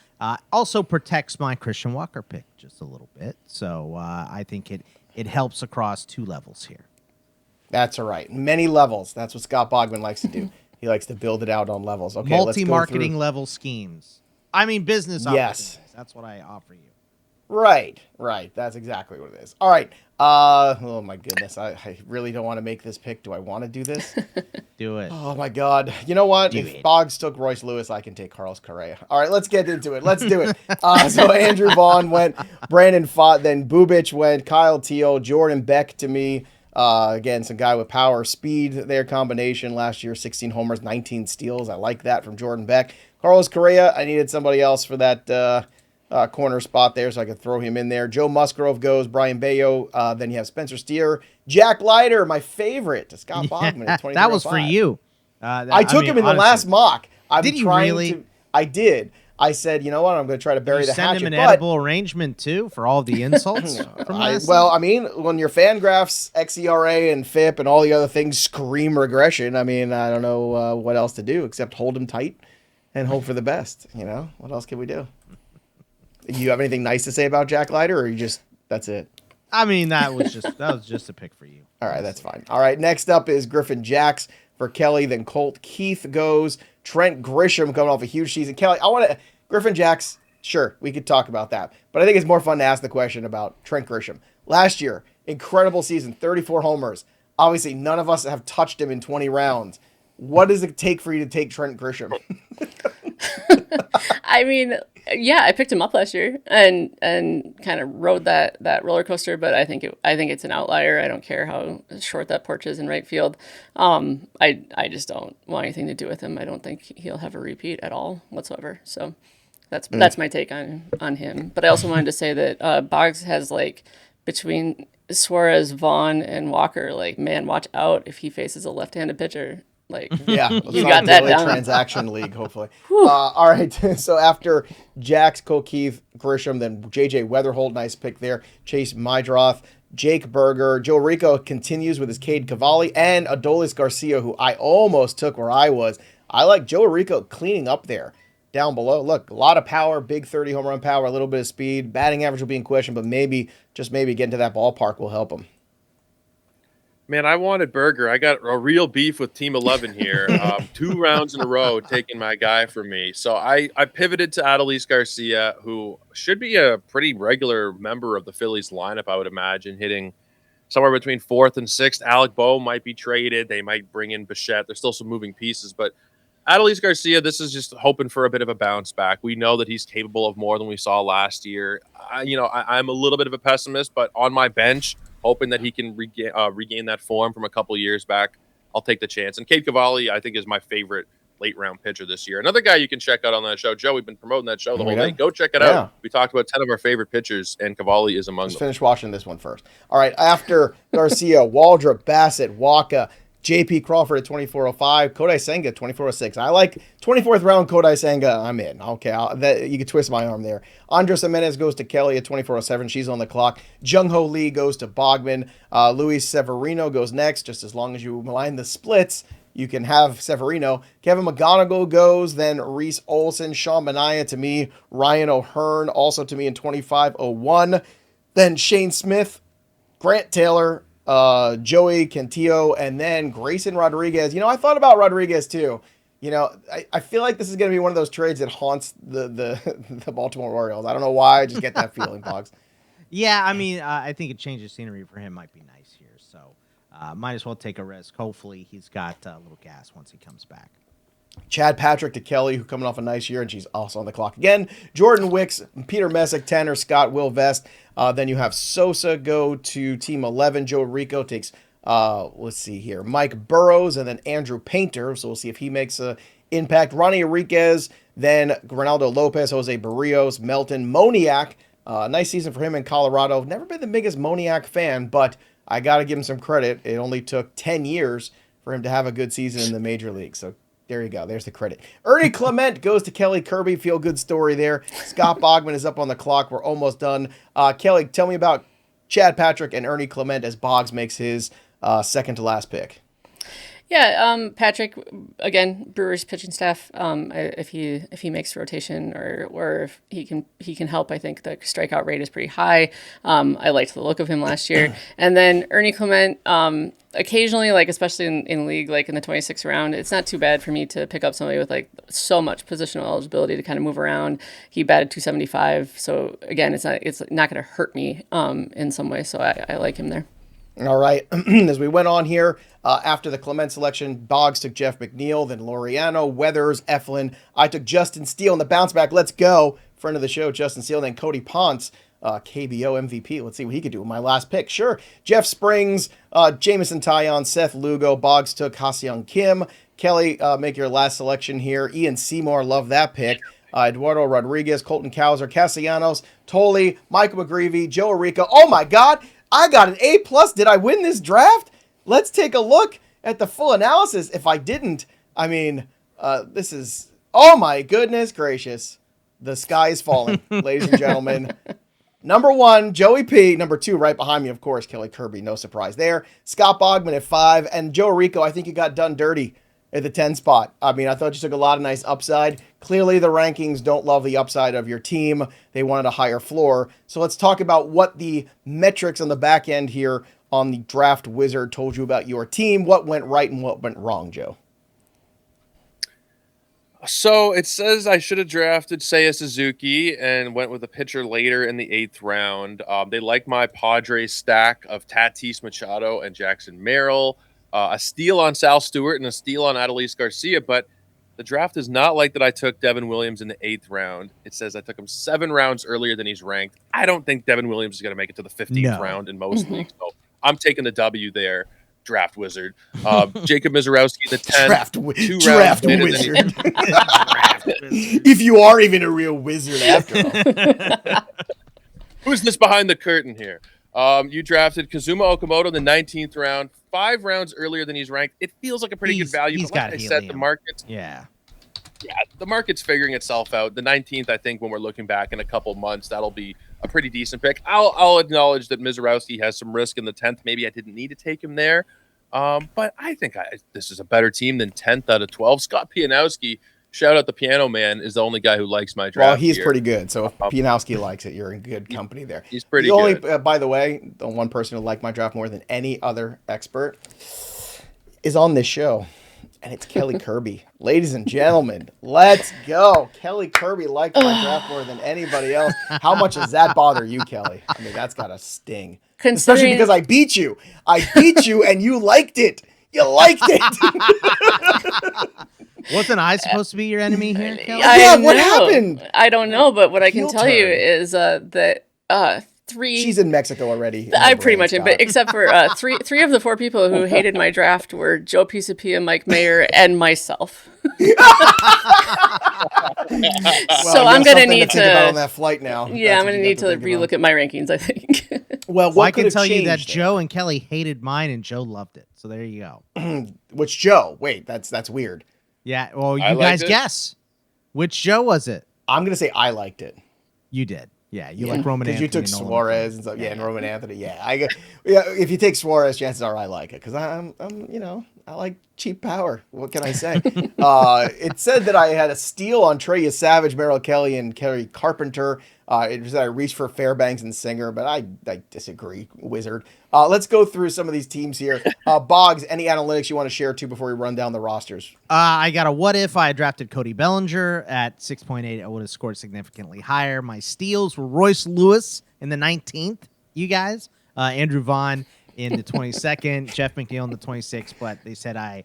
also protects my Christian Walker pick just a little bit. So I think it helps across 2 levels here. That's all right. Many levels. That's what Scott Bogman likes to do. He likes to build it out on levels. Okay, multi-marketing level schemes. I mean, business opportunities. Yes. That's what I offer you. Right. That's exactly what it is. All right. Oh, my goodness. I really don't want to make this pick. Do I want to do this? Do it. Oh, my God. You know what? If Boggs took Royce Lewis, I can take Carlos Correa. All right, let's get into it. Let's do it. So Andrew Vaughn went, Brandon Pfaadt, then Bubic went, Kyle Teal, Jordan Beck to me. Again, some guy with power, speed, their combination last year, 16 homers, 19 steals. I like that from Jordan Beck. Carlos Correa, I needed somebody else for that corner spot there, so I could throw him in there. Joe Musgrove goes, Brian Bayo. Then you have Spencer Steer, Jack Leiter, my favorite, Scott Bogman at 2305. That was for you. I took him in the last mock. Did you really? I did. I said, you know what? I'm going to try to bury the hatchet. Send him an edible arrangement too for all the insults from last Well, I mean, when your FanGraphs, xERA, and FIP and all the other things scream regression, I mean, I don't know what else to do except hold him tight and hope for the best. You know, what else can we do? You have anything nice to say about Jack Leiter, or that's it? I mean, that was just a pick for you. All right, that's fine. All right, next up is Griffin Jacks for Kelly. Then Colt Keith goes. Trent Grisham coming off a huge season. Kelly, Griffin Jacks, sure, we could talk about that. But I think it's more fun to ask the question about Trent Grisham. Last year, incredible season, 34 homers. Obviously, none of us have touched him in 20 rounds. What does it take for you to take Trent Grisham? I mean, yeah, I picked him up last year and kind of rode that roller coaster, but I think it's an outlier. I don't care how short that porch is in right field. I just don't want anything to do with him. I don't think he'll have a repeat at all whatsoever. So that's my take on him. But I also wanted to say that Boggs has, like, between Suarez, Vaughn, and Walker, like, man, watch out if he faces a left-handed pitcher. Like, yeah, you got that down. Transaction league, hopefully. All right, so after Jax, Keith, Grisham, then J.J. Weatherholt, nice pick there. Chase Mydroth, Jake Berger. Joe Orrico continues with his Cade Cavalli and Adolis Garcia, who I almost took where I was. I like Joe Orrico cleaning up there down below. Look, a lot of power, big 30 home run power, a little bit of speed. Batting average will be in question, but maybe getting to that ballpark will help him. Man, I wanted Berger. I got a real beef with Team 11 here. 2 rounds in a row taking my guy from me. So I pivoted to Adolis Garcia, who should be a pretty regular member of the Phillies lineup, I would imagine, hitting somewhere between 4th and 6th. Alec Boe might be traded. They might bring in Bichette. There's still some moving pieces. But Adolis Garcia, this is just hoping for a bit of a bounce back. We know that he's capable of more than we saw last year. I'm a little bit of a pessimist, but on my bench, hoping that he can regain that form from a couple years back. I'll take the chance. And Cade Cavalli, I think, is my favorite late-round pitcher this year. Another guy you can check out on that show. Joe, we've been promoting that show the whole day. Go check it out. We talked about 10 of our favorite pitchers, and Cavalli is among them. Let's finish watching this one first. All right, after Garcia, Waldrop, Bassett, Waka, JP Crawford at 2405, Kodai Senga 2406. I like 24th round Kodai Senga. I'm in. Okay, you can twist my arm there. Andres Jimenez goes to Kelly at 2407. She's on the clock. Jung Ho Lee goes to Bogman. Luis Severino goes next. Just as long as you align the splits, you can have Severino. Kevin McGonigal goes, then Reese Olson, Sean Manaea to me, Ryan O'Hearn also to me in 2501. Then Shane Smith, Grant Taylor, Joey Cantillo, and then Grayson Rodriguez. I thought about Rodriguez too. I feel like this is going to be one of those trades that haunts the Baltimore Orioles. I don't know why. I just get that feeling, Boggs. Yeah, I mean, I think a change of scenery for him might be nice here. So might as well take a risk. Hopefully he's got a little gas once he comes back. Chad Patrick to Kelly, who coming off a nice year, and she's also on the clock again. Jordan Wicks, Peter Messick, Tanner Scott, Will Vest. Then you have Sosa go to Team 11. Joe Orrico takes, let's see here, Mike Burrows, and then Andrew Painter. So we'll see if he makes an impact. Ronnie Enriquez, then Ronaldo Lopez, Jose Barrios, Melton Moniak. Nice season for him in Colorado. Never been the biggest Moniak fan, but I got to give him some credit. It only took 10 years for him to have a good season in the major league. So there you go. There's the credit. Ernie Clement goes to Kelly Kirby. Feel good story there. Scott Bogman is up on the clock. We're almost done. Kelly, tell me about Chad Patrick and Ernie Clement as Boggs makes his second to last pick. Yeah, Patrick, again, Brewers pitching staff. If he makes rotation or if he can help, I think the strikeout rate is pretty high. I liked the look of him last year. And then Ernie Clement, occasionally, like especially in league, like in the 26th round, it's not too bad for me to pick up somebody with like so much positional eligibility to kind of move around. He batted 275, so again, it's not going to hurt me in some way. So I like him there. All right. As we went on here, after the Clement selection, Boggs took Jeff McNeil, then Laureano, Weathers, Eflin. I took Justin Steele in the bounce back. Let's go. Friend of the show, Justin Steele, then Cody Ponce, KBO MVP. Let's see what he could do with my last pick. Sure. Jeff Springs, Jamison Tyon, Seth Lugo. Boggs took Ha-Seong Kim. Kelly, make your last selection here. Ian Seymour, love that pick. Eduardo Rodriguez, Colton Cowser, Castellanos, Tolley, Michael McGreevy, Joe Orrico. Oh my God. I got an A+. Did I win this draft? Let's take a look at the full analysis. If I didn't, I mean, this is, oh my goodness gracious. The sky is falling, ladies and gentlemen. Number 1, Joey P. Number 2, right behind me, of course, Kelly Kirby. No surprise there. Scott Bogman at 5. And Joe Orrico, I think you got done dirty at the 10 spot. I mean, I thought you took a lot of nice upside. Clearly, the rankings don't love the upside of your team. They wanted a higher floor. So let's talk about what the metrics on the back end here on the Draft Wizard told you about your team. What went right and what went wrong, Joe? So it says I should have drafted Seiya Suzuki and went with a pitcher later in the 8th round. They like my Padres stack of Tatis Machado and Jackson Merrill. A steal on Sal Stewart and a steal on Adolis Garcia, but the draft is not like that I took Devin Williams in the 8th round. It says I took him 7 rounds earlier than he's ranked. I don't think Devin Williams is going to make it to the 15th round in most leagues. So I'm taking the W there, Draft Wizard. Jacob Mizorowski in the 10th. Draft Wizard. If you are even a real wizard after all. Who's this behind the curtain here? You drafted Kazuma Okamoto in the 19th round, 5 rounds earlier than he's ranked. It feels like a pretty good value. He's but like got I said, the market's the market's figuring itself out. The 19th, I think, when we're looking back in a couple months, that'll be a pretty decent pick. I'll acknowledge that Mizorowski has some risk in the 10th. Maybe I didn't need to take him there, but I think this is a better team than 10th out of 12. Scott Pianowski, shout out the Piano Man, is the only guy who likes my draft. Well, he's here. Pretty good. So if Pianowski likes it, you're in good company there. He's pretty good. Only, by the way, the one person who liked my draft more than any other expert is on this show, and it's Kelly Kirby. Ladies and gentlemen, let's go. Kelly Kirby liked my draft more than anybody else. How much does that bother you, Kelly? I mean, that's got to sting. Especially because I beat you. I beat you, and you liked it. You liked it. Wasn't I supposed to be your enemy here, Kelly? Yeah, what happened? I don't know, but what I can tell you is that three. She's in Mexico already. I pretty much am, but except for three of the four people who hated my draft were Joe Pisapia, Mike Mayer, and myself. So I'm gonna need to think about on that flight now. Yeah, I'm gonna need to relook at my rankings, I think. Well, I can tell you that Joe and Kelly hated mine, and Joe loved it. So there you go. Which Joe? Wait, that's weird. Yeah. Well, you guys guess. Which Joe was it? I'm gonna say I liked it. You did. Yeah, you like Roman Anthony. Because you took Suarez and stuff. Yeah, and Roman Anthony. Yeah, if you take Suarez, chances are I like it because I'm I like cheap power. What can I say? It said that I had a steal on Trey Savage, Merrill Kelly, and Kerry Carpenter. It said I reached for Fairbanks and Singer, but I disagree, Wizard. Let's go through some of these teams here. Boggs, any analytics you want to share too before we run down the rosters? I got a what if I drafted Cody Bellinger at 6.8. I would have scored significantly higher. My steals were Royce Lewis in the 19th, you guys. Andrew Vaughn in the 22nd, Jeff McNeil in the 26th, but they said I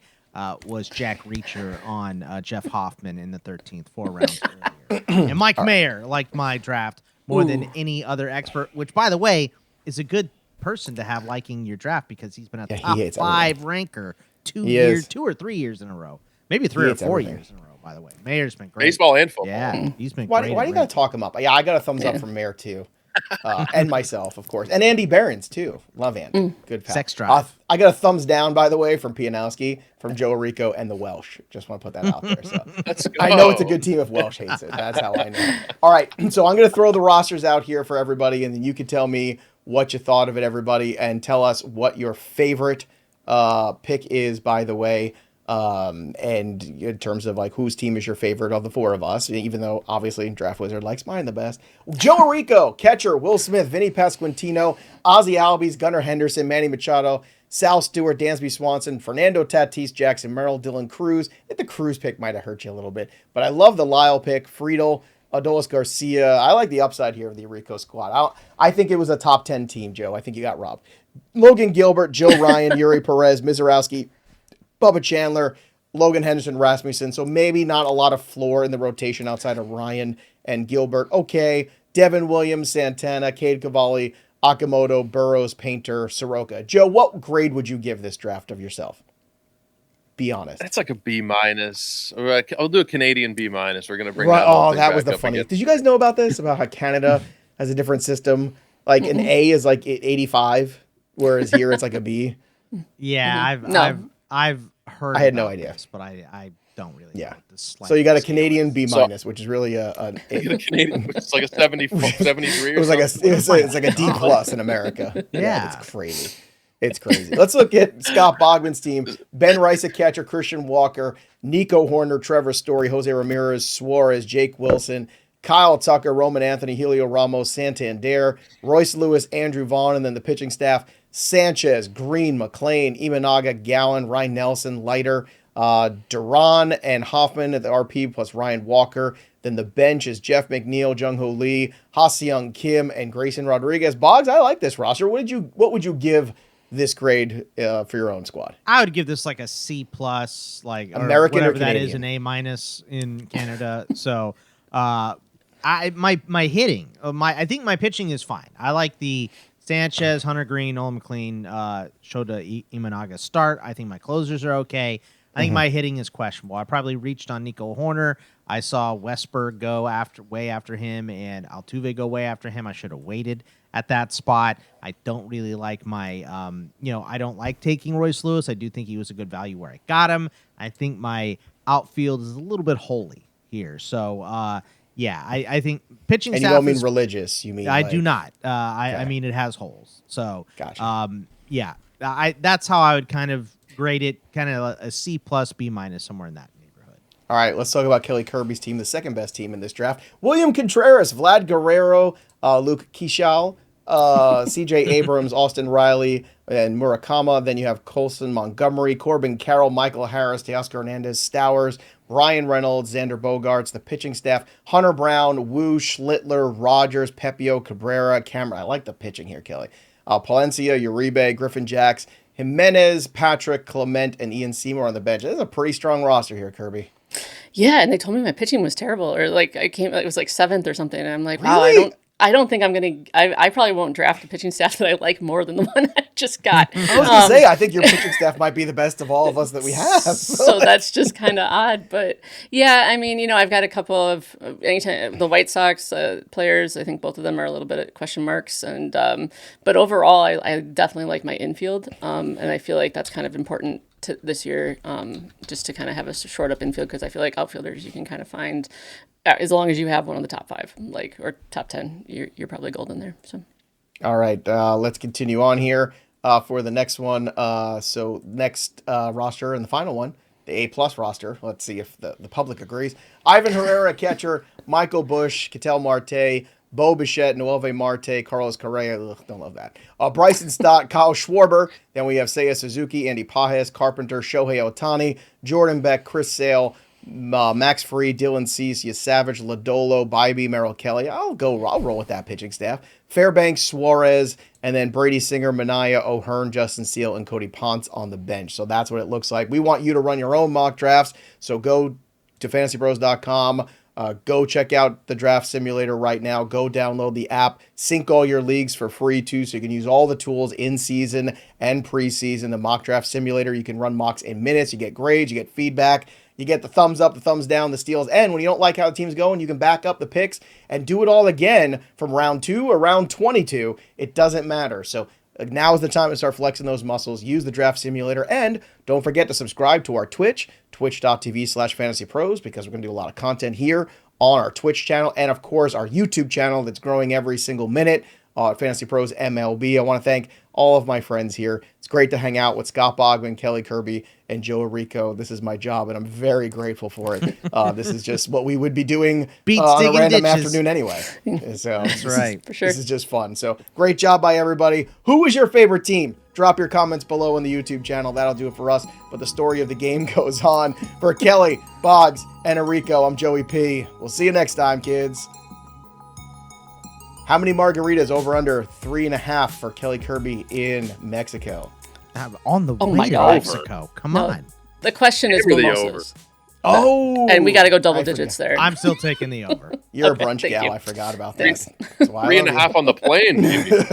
was Jack Reacher on Jeff Hoffman in the 13th, 4 rounds earlier. And Mike Mayer liked my draft more than any other expert, which, by the way, is a good person to have liking your draft because he's been a top 5 ranker 2 or 3 years in a row. Maybe 3 or 4 years in a row, by the way. Mayer's been great. Baseball and football. Yeah, he's been great. Why do you got to talk him up? Yeah, I got a thumbs up from Mayer, too. And myself, of course. And Andy Behrens, too. Love Andy. Good pal. Sex drive. I got a thumbs down, by the way, from Pianowski, from Joe Orrico, and the Welsh. Just want to put that out there. So I know it's a good team if Welsh hates it. That's how I know. All right, so I'm going to throw the rosters out here for everybody, and then you can tell me what you thought of it, everybody, and tell us what your favorite pick is, by the way. And in terms of like whose team is your favorite of the 4 of us, even though obviously Draft Wizard likes mine the best. Joe Orrico, catcher, Will Smith, Vinny Pasquantino, Ozzy Albies, Gunnar Henderson, Manny Machado, Sal Stewart, Dansby Swanson, Fernando Tatis, Jackson Merrill, Dylan Cruz. I think the Cruz pick might have hurt you a little bit, but I love the Lyle pick, Friedel, Adolis Garcia. I like the upside here of the Orrico squad. I think it was a top 10 team, Joe. I think you got robbed. Logan Gilbert, Joe Ryan, Yuri Perez, Mizorowski, Bubba Chandler, Logan Henderson, Rasmussen. So maybe not a lot of floor in the rotation outside of Ryan and Gilbert. Okay. Devin Williams, Santana, Cade Cavalli, Akamoto, Burrows, Painter, Soroka. Joe, what grade would you give this draft of yourself? Be honest. That's like a B-. I'll do a Canadian B-. We're going to bring that that Oh, that was the funniest. Did you guys know about this? About how Canada has a different system? Like an A is like 85, whereas here it's like a B. Yeah, I've heard. I had no idea, this, but I don't really. Yeah. Know what this so you got a Canadian B-, which is really a Canadian. It's like a 73. It was like it's like a D+ in America. Yeah, it's crazy. It's crazy. Let's look at Scott Bogman's team. Ben Rice, a catcher, Christian Walker, Nico Horner, Trevor Story, Jose Ramirez, Suarez, Jake Wilson, Kyle Tucker, Roman Anthony, Helio Ramos, Santander, Royce Lewis, Andrew Vaughn, and then the pitching staff, Sanchez, Green, McLean, Imanaga, Gallen, Ryan Nelson, Leiter, Duran, and Hoffman at the RP, plus Ryan Walker. Then the bench is Jeff McNeil, Jung-Ho Lee, Ha-Seong Kim, and Grayson Rodriguez. Boggs, I like this roster. What would you give this grade for your own squad? I would give this like a C+, like American or whatever or that Canadian? is, an A- in Canada. So my hitting, I think my pitching is fine. I like the Sanchez, Hunter Green, Nolan McLean, Shota Imanaga start. I think my closers are okay. I think my hitting is questionable. I probably reached on Nico Horner. I saw Westberg go way after him and Altuve go way after him. I should have waited at that spot. I don't really like my, I don't like taking Royce Lewis. I do think he was a good value where I got him. I think my outfield is a little bit holy here. So, I think pitching and staff you don't mean religious. You mean I do not. I mean it has holes. So, gotcha. That's how I would kind of grade it, kind of a C+, B- somewhere in that neighborhood. All right, let's talk about Kelly Kirby's team, the second best team in this draft. William Contreras, Vlad Guerrero, Luke Keishal, CJ Abrams, Austin Riley, and Murakama. Then you have Colson Montgomery, Corbin Carroll, Michael Harris, Teoscar Hernandez, Stowers, Ryan Reynolds, Xander Bogaerts. The pitching staff, Hunter Brown, Wu, Schlittler, Rogers, Pepio, Cabrera, Cameron. I like the pitching here, Kelly. Palencia, Uribe, Griffin Jacks, Jimenez, Patrick, Clement, and Ian Seymour on the bench. This is a pretty strong roster here, Kirby. Yeah, and they told me my pitching was terrible, or like it was like 7th or something, and I'm like, wow, Really? I don't think I'm going to, I probably won't draft a pitching staff that I like more than the one I just got. I was going to say, I think your pitching staff might be the best of all of us that we have. So that's just kind of odd. But yeah, I mean, I've got a couple of, anytime the White Sox players, I think both of them are a little bit at question marks. And, but overall, I definitely like my infield. And I feel like that's kind of important this year, just to kind of have a short up infield, because I feel like outfielders you can kind of find, as long as you have one of the top 5, or top 10, you're probably golden there. So, all right, let's continue on here for the next one. So next roster and the final one, the A+ roster. Let's see if the public agrees. Ivan Herrera, catcher. Michael Busch, Ketel Marte, Bo Bichette, Noelvi Marte, Carlos Correa. Ugh, don't love that. Bryson Stott, Kyle Schwarber. Then we have Seiya Suzuki, Andy Pages, Carpenter, Shohei Ohtani, Jordan Beck, Chris Sale, Max Fried, Dylan Cease, Savage, Lodolo, Bybee, Merrill Kelly. I'll roll with that pitching staff. Fairbanks, Suarez, and then Brady Singer, Minaya, O'Hearn, Justin Steele, and Cody Ponce on the bench. So that's what it looks like. We want you to run your own mock drafts. So go to FantasyPros.com. Go check out the draft simulator right now. Go download the app. Sync all your leagues for free too, so you can use all the tools in season and preseason. The mock draft simulator, you can run mocks in minutes. You get grades, you get feedback. You get the thumbs up, the thumbs down, the steals. And when you don't like how the team's going, you can back up the picks and do it all again from round 2 or round 22. It doesn't matter. So now is the time to start flexing those muscles. Use the draft simulator. And don't forget to subscribe to our Twitch, twitch.tv/fantasypros, because we're going to do a lot of content here on our Twitch channel. And, of course, our YouTube channel that's growing every single minute, Fantasy Pros MLB. I want to thank all of my friends here. It's great to hang out with Scott Bogman, Kelly Kirby, and Joe Orrico. This is my job, and I'm very grateful for it. This is just what we would be doing on a random afternoon anyway. So That's right. for sure. This is just fun. So great job by everybody. Who is your favorite team? Drop your comments below on the YouTube channel. That'll do it for us. But the story of the game goes on. For Kelly, Boggs, and Orrico, I'm Joey P. We'll see you next time, kids. How many margaritas over under 3.5 for Kelly Kirby in Mexico? On the way my to God. Mexico. Come No. on. The question is Give me the mimosas. Oh! And we got to go double I digits forgot. there. I'm still taking the over. You're Okay, a brunch thank gal. you. I forgot about Thanks. that. That's why I love 3.5 on the plane, maybe. you.